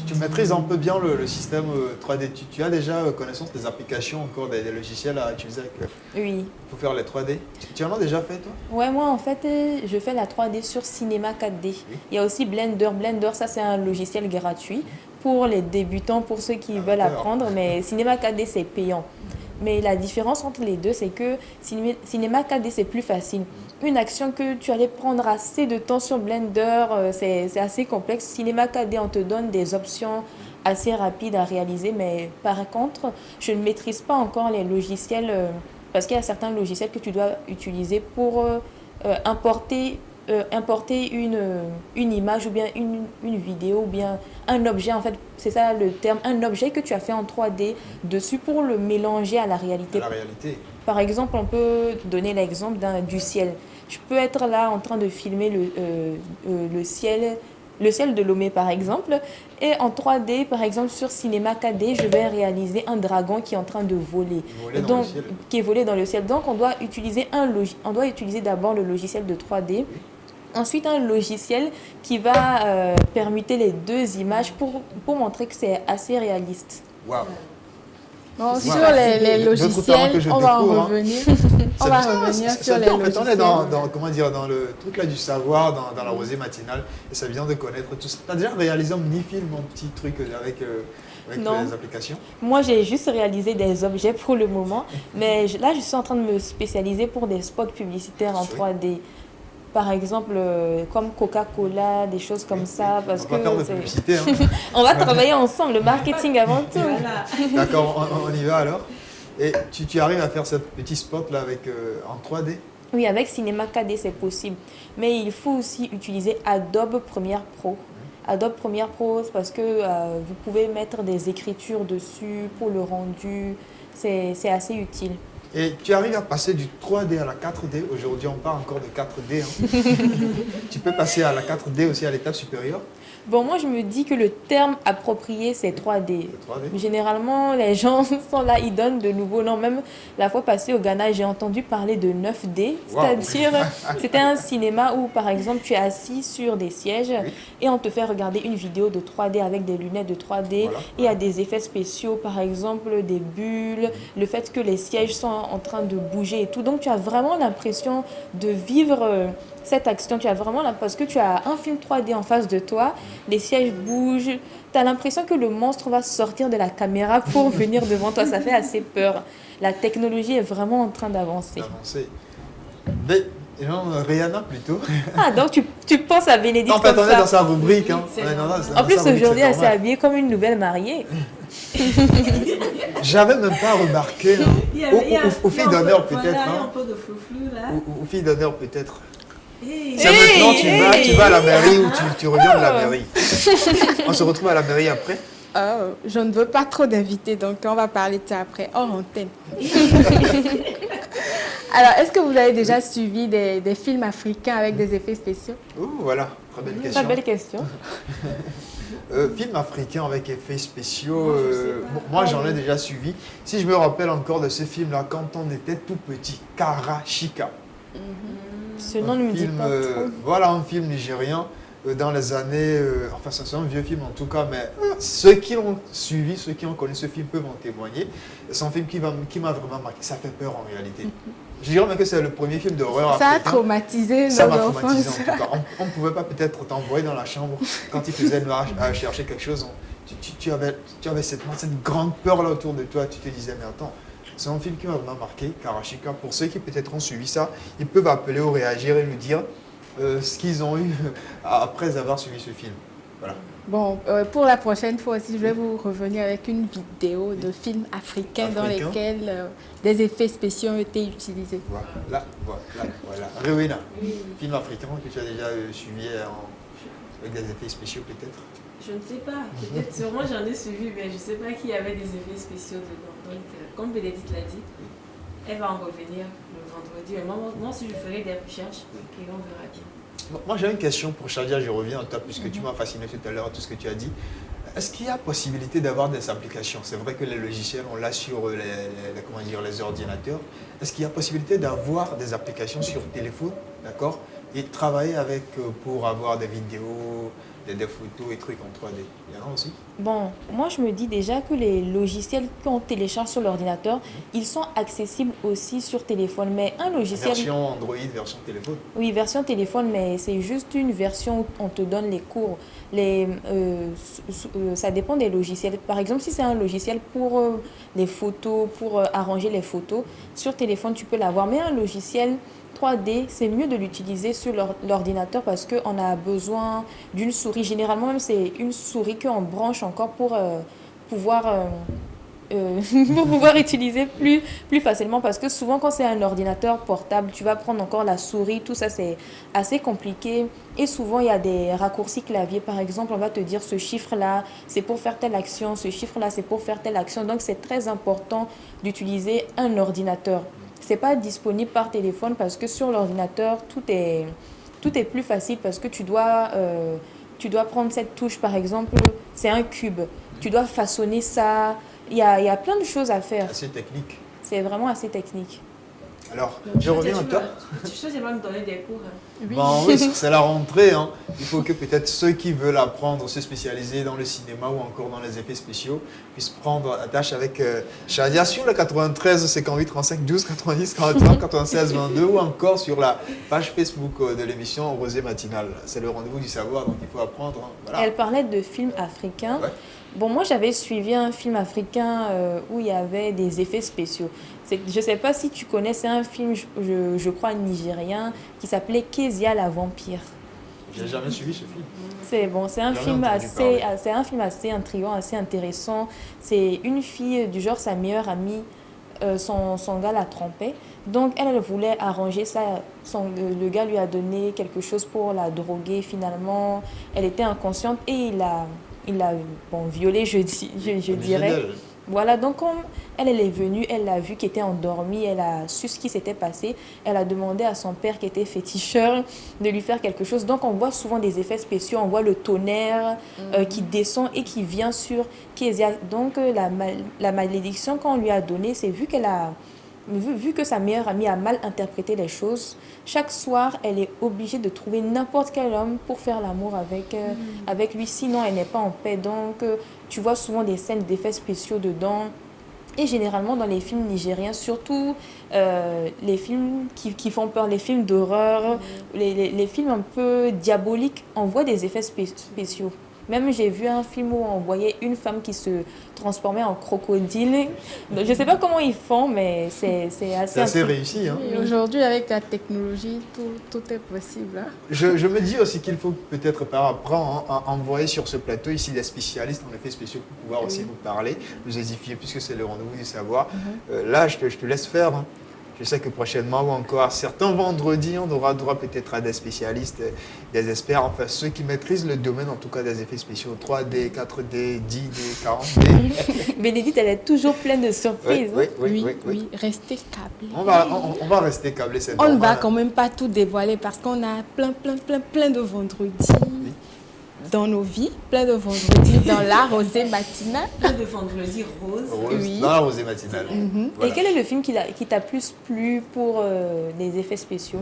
A: Tu maîtrises un peu bien le système 3D. Tu as déjà connaissance des applications, encore des logiciels à utiliser
B: oui.
A: Pour faire les 3D. Tu en as déjà fait, toi?
B: Ouais, moi, en fait, je fais la 3D sur Cinema 4D. Oui. Il y a aussi Blender. Blender, ça, c'est un logiciel gratuit pour les débutants, pour ceux qui veulent apprendre. Mais Cinema 4D, c'est payant. Mais la différence entre les deux, c'est que Cinema 4D, c'est plus facile. Une action que tu allais prendre assez de temps sur Blender, c'est assez complexe. Cinema 4D, on te donne des options assez rapides à réaliser. Mais par contre, je ne maîtrise pas encore les logiciels, parce qu'il y a certains logiciels que tu dois utiliser pour importer une image ou bien une vidéo ou bien un objet, en fait, c'est ça le terme, un objet que tu as fait en 3D dessus pour le mélanger à la réalité.
A: À la réalité.
B: Par exemple, on peut donner l'exemple du ciel. Je peux être là en train de filmer le ciel de Lomé, par exemple, et en 3D, par exemple, sur Cinema 4D, je vais réaliser un dragon qui est en train de voler. Qui est volé dans le ciel. Donc, on doit utiliser d'abord le logiciel de 3D. Ensuite, un logiciel qui va permuter les deux images pour montrer que c'est assez réaliste.
A: Waouh!
C: Bon, sur les logiciels, on va en revenir. On va revenir sur les logiciels.
A: En fait, on est dans le truc là du savoir, dans la rosée matinale, et ça vient de connaître tout ça. Tu as déjà réalisé un mini-film, un petit truc avec les applications?
B: Moi, j'ai juste réalisé des objets pour le moment, mais là, je suis en train de me spécialiser pour des spots publicitaires en 3D. Par exemple, comme Coca-Cola, des choses comme ça. Parce
A: on va faire de publicité. Hein.
B: On va travailler ensemble, le marketing avant tout.
C: Voilà.
A: D'accord, on y va alors. Et tu arrives à faire ce petit spot là en 3D?
B: Oui, avec Cinema 4D, c'est possible. Mais il faut aussi utiliser Adobe Premiere Pro. Adobe Premiere Pro, c'est parce que vous pouvez mettre des écritures dessus pour le rendu. C'est assez utile.
A: Et tu arrives à passer du 3D à la 4D. Aujourd'hui, on parle encore de 4D. Hein. Tu peux passer à la 4D aussi à l'étape supérieure?
B: Bon, moi, je me dis que le terme approprié, c'est 3D. Généralement, les gens sont là, ils donnent de nouveaux noms. Même la fois passée au Ghana, j'ai entendu parler de 9D. C'est-à-dire, c'était un cinéma où, par exemple, tu es assis sur des sièges et on te fait regarder une vidéo de 3D avec des lunettes de 3D. Et il y a des effets spéciaux, par exemple, des bulles, le fait que les sièges sont en train de bouger et tout. Donc, tu as vraiment l'impression de vivre cette action. Tu as vraiment parce que tu as un film 3D en face de toi, les sièges bougent, tu as l'impression que le monstre va sortir de la caméra pour venir devant toi. Ça fait assez peur. La technologie est vraiment en train d'avancer.
A: Mais non, Rihanna plutôt.
B: Ah, donc tu penses à Bénédicte
A: en fait,
B: comme
A: on est dans sa rubrique. Hein.
B: En plus, aujourd'hui, elle s'est habillée comme une nouvelle mariée.
A: J'avais même pas remarqué. Hein. Aux filles d'honneur peut-être.
C: Il y a un peu de flou là.
A: Aux filles d'honneur peut-être. C'est maintenant tu vas à la mairie ou tu reviens de la mairie. On se retrouve à la mairie après.
C: Je ne veux pas trop d'invités, donc on va parler de ça après, hors antenne. Alors, est-ce que vous avez déjà suivi des films africains avec des effets spéciaux?
A: Voilà, très belle question.
B: Très belle question.
A: Film africain avec effets spéciaux, moi j'en ai déjà suivi. Si je me rappelle encore de ce film-là, quand on était tout petit, Karashika.
B: Ce nom ne me dit pas trop.
A: Voilà, un film nigérien dans les années... enfin, c'est un vieux film en tout cas, mais ceux qui l'ont suivi, ceux qui ont connu ce film peuvent en témoigner. C'est un film qui m'a vraiment marqué. Ça fait peur en réalité. Je dirais même que c'est le premier film d'horreur africain.
C: Ça a traumatisé
A: Ça m'a traumatisé en tout cas. On ne pouvait pas peut-être t'envoyer dans la chambre quand il faisait noir à chercher quelque chose. Tu avais cette grande peur là autour de toi. Tu te disais, mais attends... C'est un film qui m'a vraiment marqué, Karashika. Pour ceux qui peut-être ont suivi ça, ils peuvent appeler ou réagir et nous dire ce qu'ils ont eu après avoir suivi ce film. Voilà.
C: Bon, pour la prochaine fois aussi, je vais vous revenir avec une vidéo de films africains dans lesquels des effets spéciaux ont été utilisés.
A: Voilà. Rewena, film africain que tu as déjà suivi avec des effets spéciaux peut-être?
D: Je ne sais pas. Peut-être, sûrement j'en ai suivi, mais je ne sais pas qu'il y avait des effets spéciaux dedans. Donc, comme Bénédicte l'a dit, elle va en revenir le vendredi. Et moi aussi, je ferai des recherches et on verra bien.
A: Moi, j'ai une question pour Shadia, je reviens à toi, puisque tu m'as fasciné tout à l'heure, tout ce que tu as dit. Est-ce qu'il y a possibilité d'avoir des applications? C'est vrai que les logiciels, on l'a sur comment dire, les ordinateurs. Est-ce qu'il y a possibilité d'avoir des applications sur téléphone, d'accord, et travailler avec pour avoir des vidéos, des photos et trucs en 3D? Il y en a aussi?
B: Bon, moi je me dis déjà que les logiciels qu'on télécharge sur l'ordinateur, ils sont accessibles aussi sur téléphone. Mais un logiciel...
A: Version Android, version téléphone? Oui,
B: version téléphone, mais c'est juste une version où on te donne les cours. Ça dépend des logiciels. Par exemple, si c'est un logiciel pour les photos, pour arranger les photos, sur téléphone tu peux l'avoir. Mais un logiciel 3D, c'est mieux de l'utiliser sur l'ordinateur parce qu'on a besoin d'une souris. Généralement, même c'est une souris qu'on branche encore pour pouvoir utiliser plus facilement. Parce que souvent, quand c'est un ordinateur portable, tu vas prendre encore la souris. Tout ça, c'est assez compliqué. Et souvent, il y a des raccourcis clavier. Par exemple, on va te dire ce chiffre-là, c'est pour faire telle action. Ce chiffre-là, c'est pour faire telle action. Donc, c'est très important d'utiliser un ordinateur. C'est pas disponible par téléphone parce que sur l'ordinateur, tout est plus facile parce que tu dois prendre cette touche, par exemple, c'est un cube. Tu dois façonner ça. Il y a plein de choses à faire.
A: Assez technique.
B: C'est vraiment assez technique.
A: Alors, je reviens à toi.
D: Tu sais, j'aimerais me donner des cours.
A: Oui, bon, oui, c'est la rentrée. Hein. Il faut que peut-être ceux qui veulent apprendre, se spécialiser dans le cinéma ou encore dans les effets spéciaux, puissent prendre attache avec Shadia sur le 93 58 35 12 90 43 96 22 ou encore sur la page Facebook de l'émission Rosée Matinale. C'est le rendez-vous du savoir, donc il faut apprendre. Hein. Voilà.
B: Elle parlait de films africains. Ouais. Bon, moi, j'avais suivi un film africain où il y avait des effets spéciaux. Je ne sais pas si tu connais, c'est un film, je crois, nigérien, qui s'appelait Kezia la vampire.
A: Je n'ai jamais suivi ce film.
B: C'est bon, c'est un film assez intriguant, assez intéressant. C'est une fille du genre, sa meilleure amie, son gars la trompait. Donc, elle voulait arranger ça. Le gars lui a donné quelque chose pour la droguer. Finalement, elle était inconsciente et il l'a violée, je dirais. Voilà, donc elle est venue, elle l'a vu qui était endormie, elle a su ce qui s'était passé. Elle a demandé à son père qui était féticheur de lui faire quelque chose. Donc on voit souvent des effets spéciaux, on voit le tonnerre qui descend et qui vient sur Kezia. Donc la malédiction qu'on lui a donnée, c'est vu que sa meilleure amie a mal interprété les choses, chaque soir, elle est obligée de trouver n'importe quel homme pour faire l'amour avec lui. Sinon, elle n'est pas en paix. Donc, tu vois souvent des scènes d'effets spéciaux dedans. Et généralement, dans les films nigériens, surtout les films qui font peur, les films d'horreur, les films un peu diaboliques, on voit des effets spéciaux. Même j'ai vu un film où on voyait une femme qui se transformait en crocodile. Donc, je ne sais pas comment ils font, mais c'est
A: assez réussi. Hein.
C: Oui, aujourd'hui, avec la technologie, tout est possible. Hein.
A: Je me dis aussi qu'il faut peut-être apprendre à envoyer sur ce plateau ici des spécialistes en effets spéciaux pour pouvoir aussi nous parler, nous édifier, puisque c'est le rendez-vous du savoir. Là, je te laisse faire. Hein. Je sais que prochainement ou encore certains vendredis, on aura droit peut-être à des spécialistes, des experts, enfin ceux qui maîtrisent le domaine en tout cas des effets spéciaux 3D, 4D, 10D, 40D.
B: Bénédicte, elle est toujours pleine de surprises.
C: Oui, restez câblés.
A: On va rester câblés, c'est normal.
C: On ne va quand même pas tout dévoiler parce qu'on a plein de vendredis. Oui. Dans nos vies, plein de vendredis dans la rosée matinale.
D: Plein de vendredis roses.
A: Oui. Dans la rosée matinale.
B: Voilà. Et quel est le film qui t'a plus plu pour les effets spéciaux?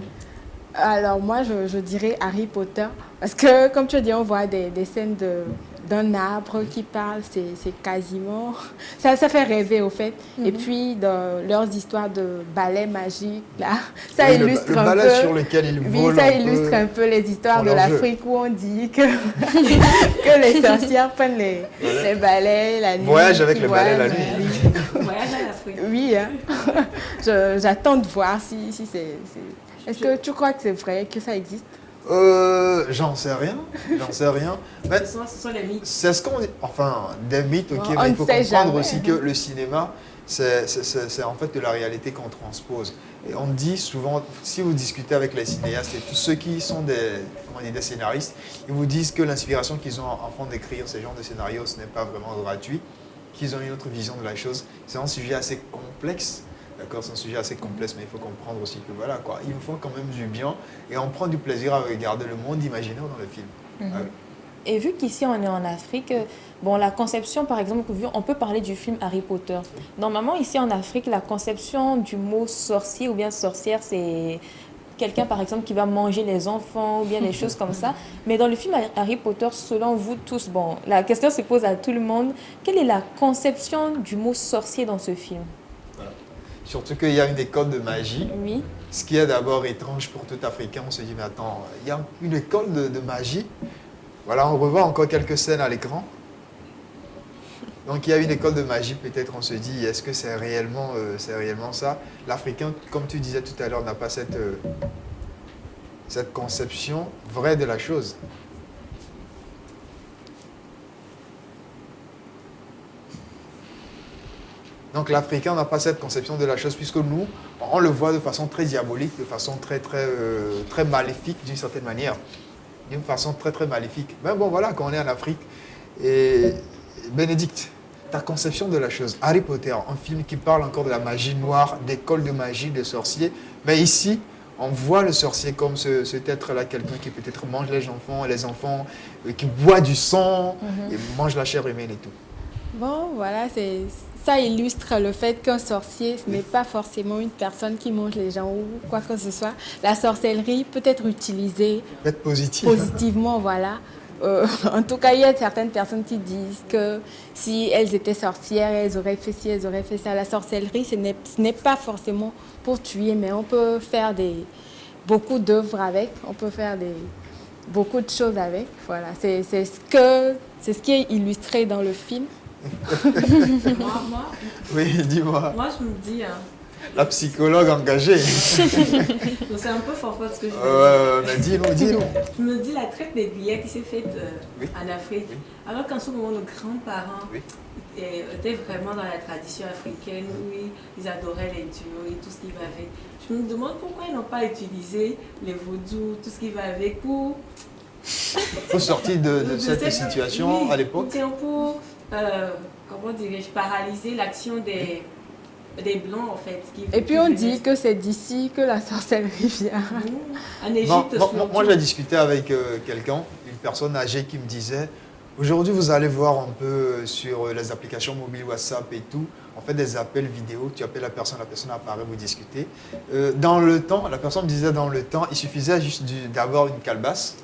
C: Alors moi, je dirais Harry Potter. Parce que, comme tu as dit, on voit des scènes d'un arbre qui parle. C'est quasiment... Ça fait rêver, au fait. Et puis, dans leurs histoires de ballet magique, là, ça illustre un peu...
A: Le ballet sur lequel ils volent.
C: Oui, ça illustre un peu les histoires de l'Afrique où on dit que les sorcières prennent les balais la nuit.
A: Voyage avec les balais la nuit.
D: Voyage à l'Afrique.
C: Oui, hein. J'attends de voir si c'est... Est-ce que tu crois que c'est vrai, que ça existe?
A: J'en sais rien. Mais
D: ce sont les mythes.
A: C'est ce qu'on dit. Enfin, des mythes, ok,
C: bon,
A: mais il faut comprendre aussi que le cinéma, c'est en fait de la réalité qu'on transpose. Et on dit souvent, si vous discutez avec les cinéastes et tous ceux qui sont des scénaristes, ils vous disent que l'inspiration qu'ils ont avant d'écrire ce genre de scénario, ce n'est pas vraiment gratuit, qu'ils ont une autre vision de la chose. C'est un sujet assez complexe. D'accord, c'est un sujet assez complexe, mais il faut comprendre aussi que voilà, quoi, ils nous font quand même du bien et on prend du plaisir à regarder le monde imaginaire dans le film. Ah oui.
B: Et vu qu'ici on est en Afrique, bon, la conception, par exemple, on peut parler du film Harry Potter. Normalement, ici en Afrique, la conception du mot sorcier ou bien sorcière, c'est quelqu'un, par exemple, qui va manger les enfants ou bien des choses comme ça. Mais dans le film Harry Potter, selon vous tous, bon, la question se pose à tout le monde. Quelle est la conception du mot sorcier dans ce film?
A: Voilà. Surtout qu'il y a une école de magie.
B: Oui.
A: Ce qui est d'abord étrange pour tout Africain, on se dit, mais attends, il y a une école de magie. Voilà, on revoit encore quelques scènes à l'écran. Donc il y a une école de magie, peut-être on se dit, est-ce que c'est réellement ça? L'Africain, comme tu disais tout à l'heure, n'a pas cette conception vraie de la chose. Donc l'Africain n'a pas cette conception de la chose, puisque nous, on le voit de façon très diabolique, de façon très maléfique d'une certaine manière. D'une façon très maléfique. Mais bon, voilà, quand on est en Afrique, et Bénédicte, ta conception de la chose, Harry Potter, un film qui parle encore de la magie noire, d'école de magie, de sorciers, mais ici, on voit le sorcier comme cet être-là, quelqu'un qui peut-être mange les enfants, qui boit du sang, et mange la chair humaine et tout.
C: Bon, voilà, ça illustre le fait qu'un sorcier, ce n'est pas forcément une personne qui mange les gens ou quoi que ce soit. La sorcellerie peut être utilisée positivement, voilà. En tout cas, il y a certaines personnes qui disent que si elles étaient sorcières, elles auraient fait ci, elles auraient fait ça. La sorcellerie, ce n'est pas forcément pour tuer, mais on peut faire beaucoup d'œuvres avec, on peut faire beaucoup de choses avec. Voilà, c'est ce qui est illustré dans le film.
R: Moi,
A: oui, dis-moi.
R: Moi, je me dis...
A: La psychologue engagée.
R: C'est un peu fort ce que je veux dire.
A: Mais dis-nous.
R: Je me dis la traite des billets qui s'est faite en Afrique. Alors qu'en ce moment, nos grands-parents étaient vraiment dans la tradition africaine, où ils adoraient les duos et tout ce qui va avec. Je me demande pourquoi ils n'ont pas utilisé les vaudous, tout ce qui va avec pour
A: sortir de cette situation à l'époque.
R: Pour, comment dirais-je, paralyser l'action des Blancs, en fait.
C: Et puis on dit que c'est d'ici que la sorcellerie vient.
R: En Égypte,
A: moi, j'ai discuté avec quelqu'un, une personne âgée qui me disait, aujourd'hui, vous allez voir un peu sur les applications mobiles, WhatsApp et tout, on fait des appels vidéo, tu appelles la personne apparaît, vous discutez. Dans le temps, la personne me disait, dans le temps, il suffisait juste d'avoir une calebasse,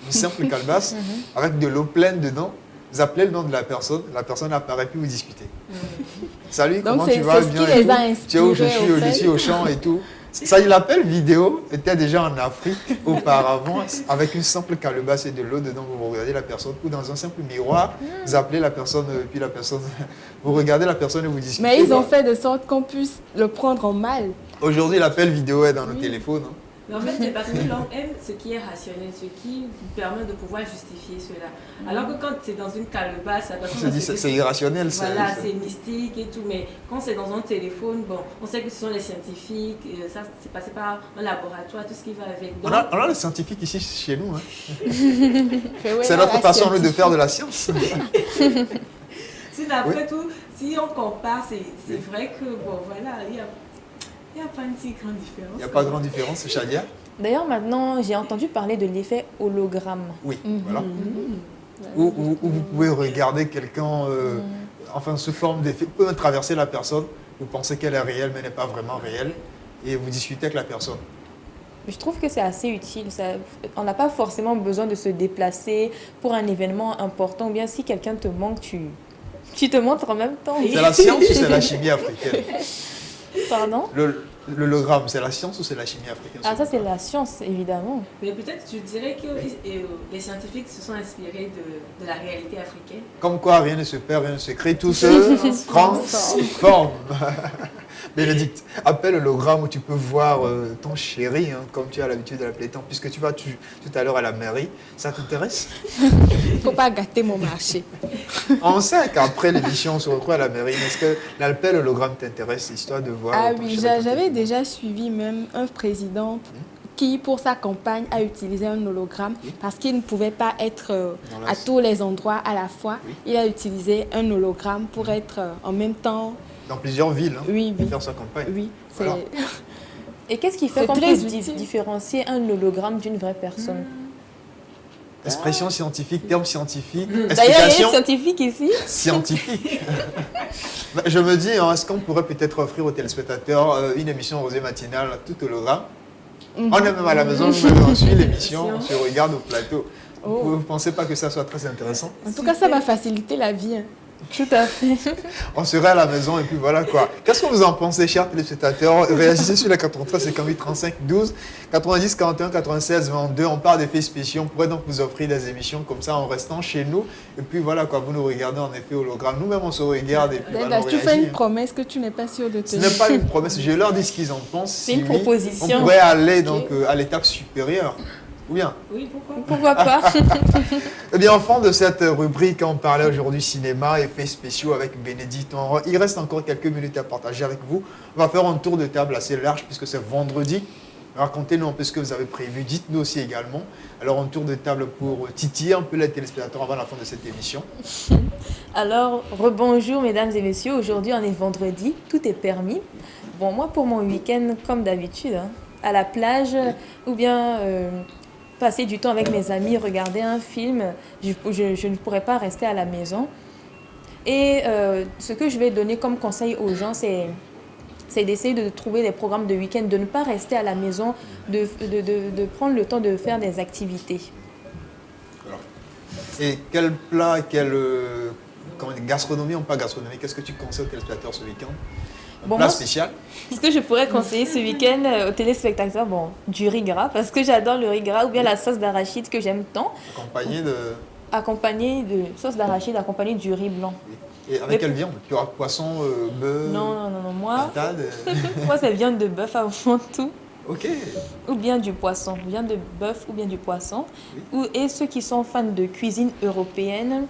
A: une simple calebasse, avec de l'eau pleine dedans. Vous appelez le nom de la personne apparaît, puis vous discutez. Salut, comment tu vas? Bien, tu es où? Je suis au champ et tout. Ça, l'appel vidéo était déjà en Afrique auparavant, avec une simple calebasse et de l'eau dedans. Vous regardez la personne, ou dans un simple miroir, vous appelez la personne, puis la personne, vous regardez la personne et vous discutez.
C: Mais ils ont fait de sorte qu'on puisse le prendre en mal.
A: Aujourd'hui, l'appel vidéo est dans nos téléphones. Hein.
R: Mais en fait, c'est parce que l'homme aime ce qui est rationnel, ce qui lui permet de pouvoir justifier cela. Alors que quand c'est dans une calebasse, la personne...
A: C'est irrationnel.
R: Voilà, c'est mystique et tout. Mais quand c'est dans un téléphone, bon, on sait que ce sont les scientifiques, ça, c'est passé par un laboratoire, tout ce qui va avec. Donc,
A: on a les scientifiques ici chez nous. Hein. C'est notre façon de faire de la science.
R: Après tout, si on compare, c'est vrai que, bon, voilà, il n'y a pas une si grande différence.
A: Il n'y a pas de grande différence, Shadia.
B: D'ailleurs, maintenant, j'ai entendu parler de l'effet hologramme.
A: Oui, voilà. Où vous pouvez regarder quelqu'un, enfin, sous forme d'effet. Vous pouvez traverser la personne, vous pensez qu'elle est réelle, mais n'est pas vraiment réelle, et vous discutez avec la personne.
B: Je trouve que c'est assez utile. On n'a pas forcément besoin de se déplacer pour un événement important, ou bien si quelqu'un te manque, tu te montres en même temps.
A: C'est la science ou c'est la chimie africaine?
B: Pardon?
A: L'hologramme, c'est la science ou c'est la chimie africaine?
B: Ah, ça c'est la science, évidemment.
R: Mais peut-être tu dirais que les scientifiques se sont inspirés de la réalité africaine.
A: Comme quoi, rien ne se perd, rien ne se crée, tout se transforme. Bénédicte, appelle l'hologramme où tu peux voir ton chéri, hein, comme tu as l'habitude de l'appeler tant, puisque tu vas tout à l'heure à la mairie. Ça t'intéresse?
C: Il ne faut pas gâter mon marché.
A: On sait qu'après l'émission, on se retrouve à la mairie. Est-ce que l'appel hologramme t'intéresse, histoire de voir?
C: Ah oui, j'avais déjà suivi même un président qui, pour sa campagne, a utilisé un hologramme parce qu'il ne pouvait pas être à tous les endroits à la fois. Il a utilisé un hologramme pour être en même temps...
A: Dans plusieurs villes, hein,
C: oui,
A: pour faire sa campagne.
C: Oui, c'est...
A: Voilà.
B: Et qu'est-ce qui fait qu'on peut différencier un hologramme d'une vraie personne?
A: Expression scientifique, terme scientifique,
B: D'ailleurs, il y a un scientifique ici.
A: Scientifique. Je me dis, hein, est-ce qu'on pourrait peut-être offrir aux téléspectateurs une émission rosée matinale tout hologramme? On est même à la maison, nous-mêmes on suit l'émission, on se regarde au plateau. Vous ne pensez pas que ça soit très intéressant?
C: En tout cas, ça va faciliter la vie. Hein.
B: Tout à fait.
A: On serait à la maison et puis voilà quoi. Qu'est-ce que vous en pensez, chers téléspectateurs? Réagissez sur la 43 58 35 12 90 41 96 22. On parle d'effets spéciaux. On pourrait donc vous offrir des émissions comme ça en restant chez nous. Et puis voilà quoi, vous nous regardez en effet hologramme. Nous-mêmes on se regarde et puis voilà,
C: tu fais une promesse que tu n'es pas sûr de tenir.
A: Ce n'est pas une promesse, je leur dis ce qu'ils en pensent.
B: C'est une proposition.
A: On pourrait aller donc à l'étape supérieure. Ou bien?
B: Oui, pourquoi pas.
A: Eh bien, en fond de cette rubrique, on parlait aujourd'hui cinéma, effets spéciaux avec Bénédicte. Il reste encore quelques minutes à partager avec vous. On va faire un tour de table assez large puisque c'est vendredi. Racontez-nous un peu ce que vous avez prévu. Dites-nous aussi également. Alors, un tour de table pour titiller un peu les téléspectateurs avant la fin de cette émission.
B: Alors, rebonjour mesdames et messieurs. Aujourd'hui, on est vendredi. Tout est permis. Bon, moi, pour mon week-end, comme d'habitude, hein, à la plage ou bien... passer du temps avec mes amis, regarder un film, je ne pourrais pas rester à la maison. Et ce que je vais donner comme conseil aux gens, c'est d'essayer de trouver des programmes de week-end, de ne pas rester à la maison, de prendre le temps de faire des activités.
A: Et quel plat, quelle gastronomie ou pas gastronomie, qu'est-ce que tu conseilles aux téléspectateurs ce week-end?
B: Bon,
A: plat spécial.
B: Ce que je pourrais conseiller ce week-end aux téléspectateurs, du riz gras, parce que j'adore le riz gras, ou bien la sauce d'arachide que j'aime tant. Accompagné de sauce d'arachide, accompagné du riz blanc.
A: Et avec quelle viande? Tu auras poisson, bœuf,
B: non, moi,
A: patate,
B: moi c'est viande de bœuf avant tout.
A: Ok.
B: Ou bien du poisson, viande de bœuf ou bien du poisson. Et ceux qui sont fans de cuisine européenne,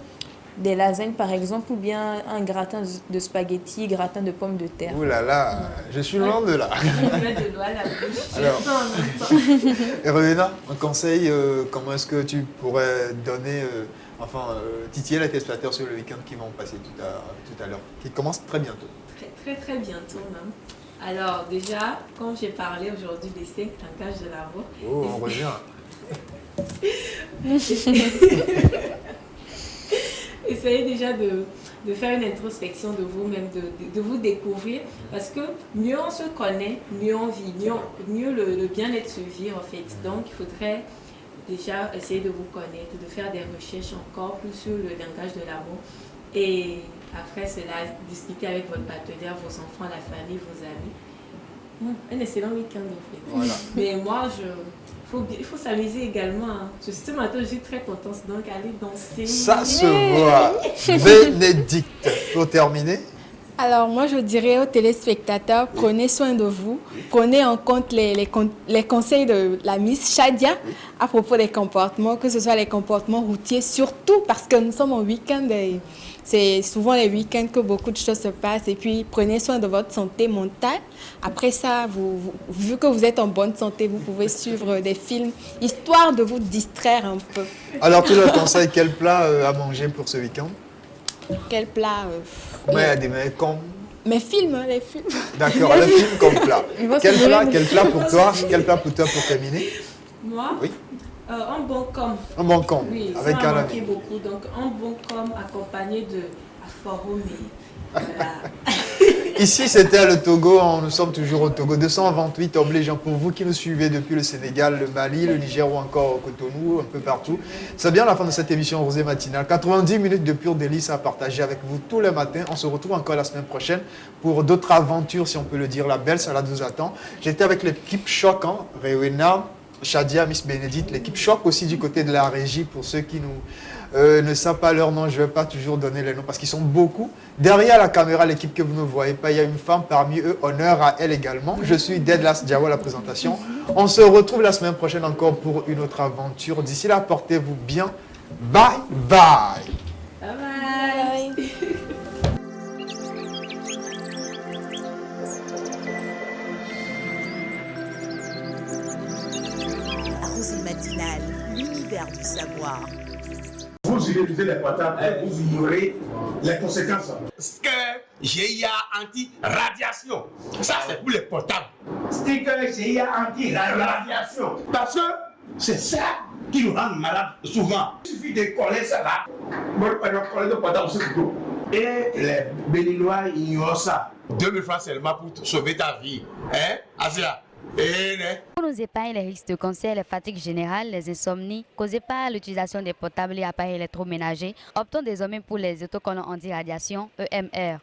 B: des lasagnes par exemple, ou bien un gratin de spaghettis, gratin de pommes de terre.
A: Ouh là là, je suis loin de là. Alors, Rowena, un conseil, comment est-ce que tu pourrais donner, titiller les téléspectateurs sur le week-end qui vont passer tout à l'heure, qui commence très bientôt?
R: Très bientôt même. Alors déjà, comme j'ai parlé aujourd'hui des 5 langages de l'amour.
A: Oh, on revient.
R: Essayez déjà de faire une introspection de vous-même, de vous découvrir, parce que mieux on se connaît, mieux on vit, mieux le bien-être se vit en fait. Donc il faudrait déjà essayer de vous connaître, de faire des recherches encore plus sur le langage de l'amour. Et après cela, discuter avec votre partenaire, vos enfants, la famille, vos amis. Un excellent week-end en fait.
A: Voilà.
R: Mais moi, il faut s'amuser également. Hein. Ce matin, je suis très contente, donc aller danser.
A: Ça se voit. Bénédicte, pour terminer.
C: Alors moi, je dirais aux téléspectateurs, prenez soin de vous. Prenez en compte les conseils de la Miss Shadia à propos des comportements, que ce soit les comportements routiers, surtout parce que nous sommes en week-end. C'est souvent les week-ends que beaucoup de choses se passent. Et puis, prenez soin de votre santé mentale. Après ça, vu que vous êtes en bonne santé, vous pouvez suivre des films, histoire de vous distraire un peu.
A: Alors, tu leur conseilles quel plat à manger pour ce week-end?
C: Quel plat
A: Mes
C: films, les films.
A: D'accord, les films comme plat. Quel plat pour toi? Quel plat pour toi pour terminer?
R: Moi?
A: Oui.
R: Un bon com.
A: Un bon com.
R: Oui,
A: avec
R: ça
A: un
R: m'a
A: ami.
R: manqué beaucoup. Donc, un bon com accompagné de Aforomé. Voilà.
A: Ici, c'était le Togo. Nous sommes toujours au Togo. 228 obligeants pour vous qui nous suivez depuis le Sénégal, le Mali, le Niger ou encore Cotonou, un peu partout. C'est bien la fin de cette émission Rosée Matinale. 90 minutes de pure délice à partager avec vous tous les matins. On se retrouve encore la semaine prochaine pour d'autres aventures, si on peut le dire. La belle salade vous attend. J'étais avec l'équipe Choc, Rewena, Shadia, Miss Bénédicte, l'équipe Choc aussi du côté de la régie pour ceux qui ne savent pas leur nom. Je ne vais pas toujours donner les noms parce qu'ils sont beaucoup. Derrière la caméra, l'équipe que vous ne voyez pas, il y a une femme parmi eux. Honneur à elle également. Je suis Deadlas Diawa à la présentation. On se retrouve la semaine prochaine encore pour une autre aventure. D'ici là, portez-vous bien. Bye bye.
R: Bye bye.
F: l'ère du savoir.
I: Vous utilisez les potables et vous ignorez les conséquences.
J: Sticker GIA anti-radiation. Ça, c'est pour les potables.
I: Sticker GIA anti-radiation.
J: Parce que c'est ça qui nous rend malades souvent. Il suffit de coller ça là. Moi, je coller de potable aussi plutôt. Et les Béninois ignorent ça. 2000 francs seulement pour sauver ta vie. Hein, Asia?
L: Pour nous épargner les risques de cancer, les fatigues générales, les insomnies causées par l'utilisation des potables et appareils électroménagers, optons désormais pour les autocollants anti-radiation EMR.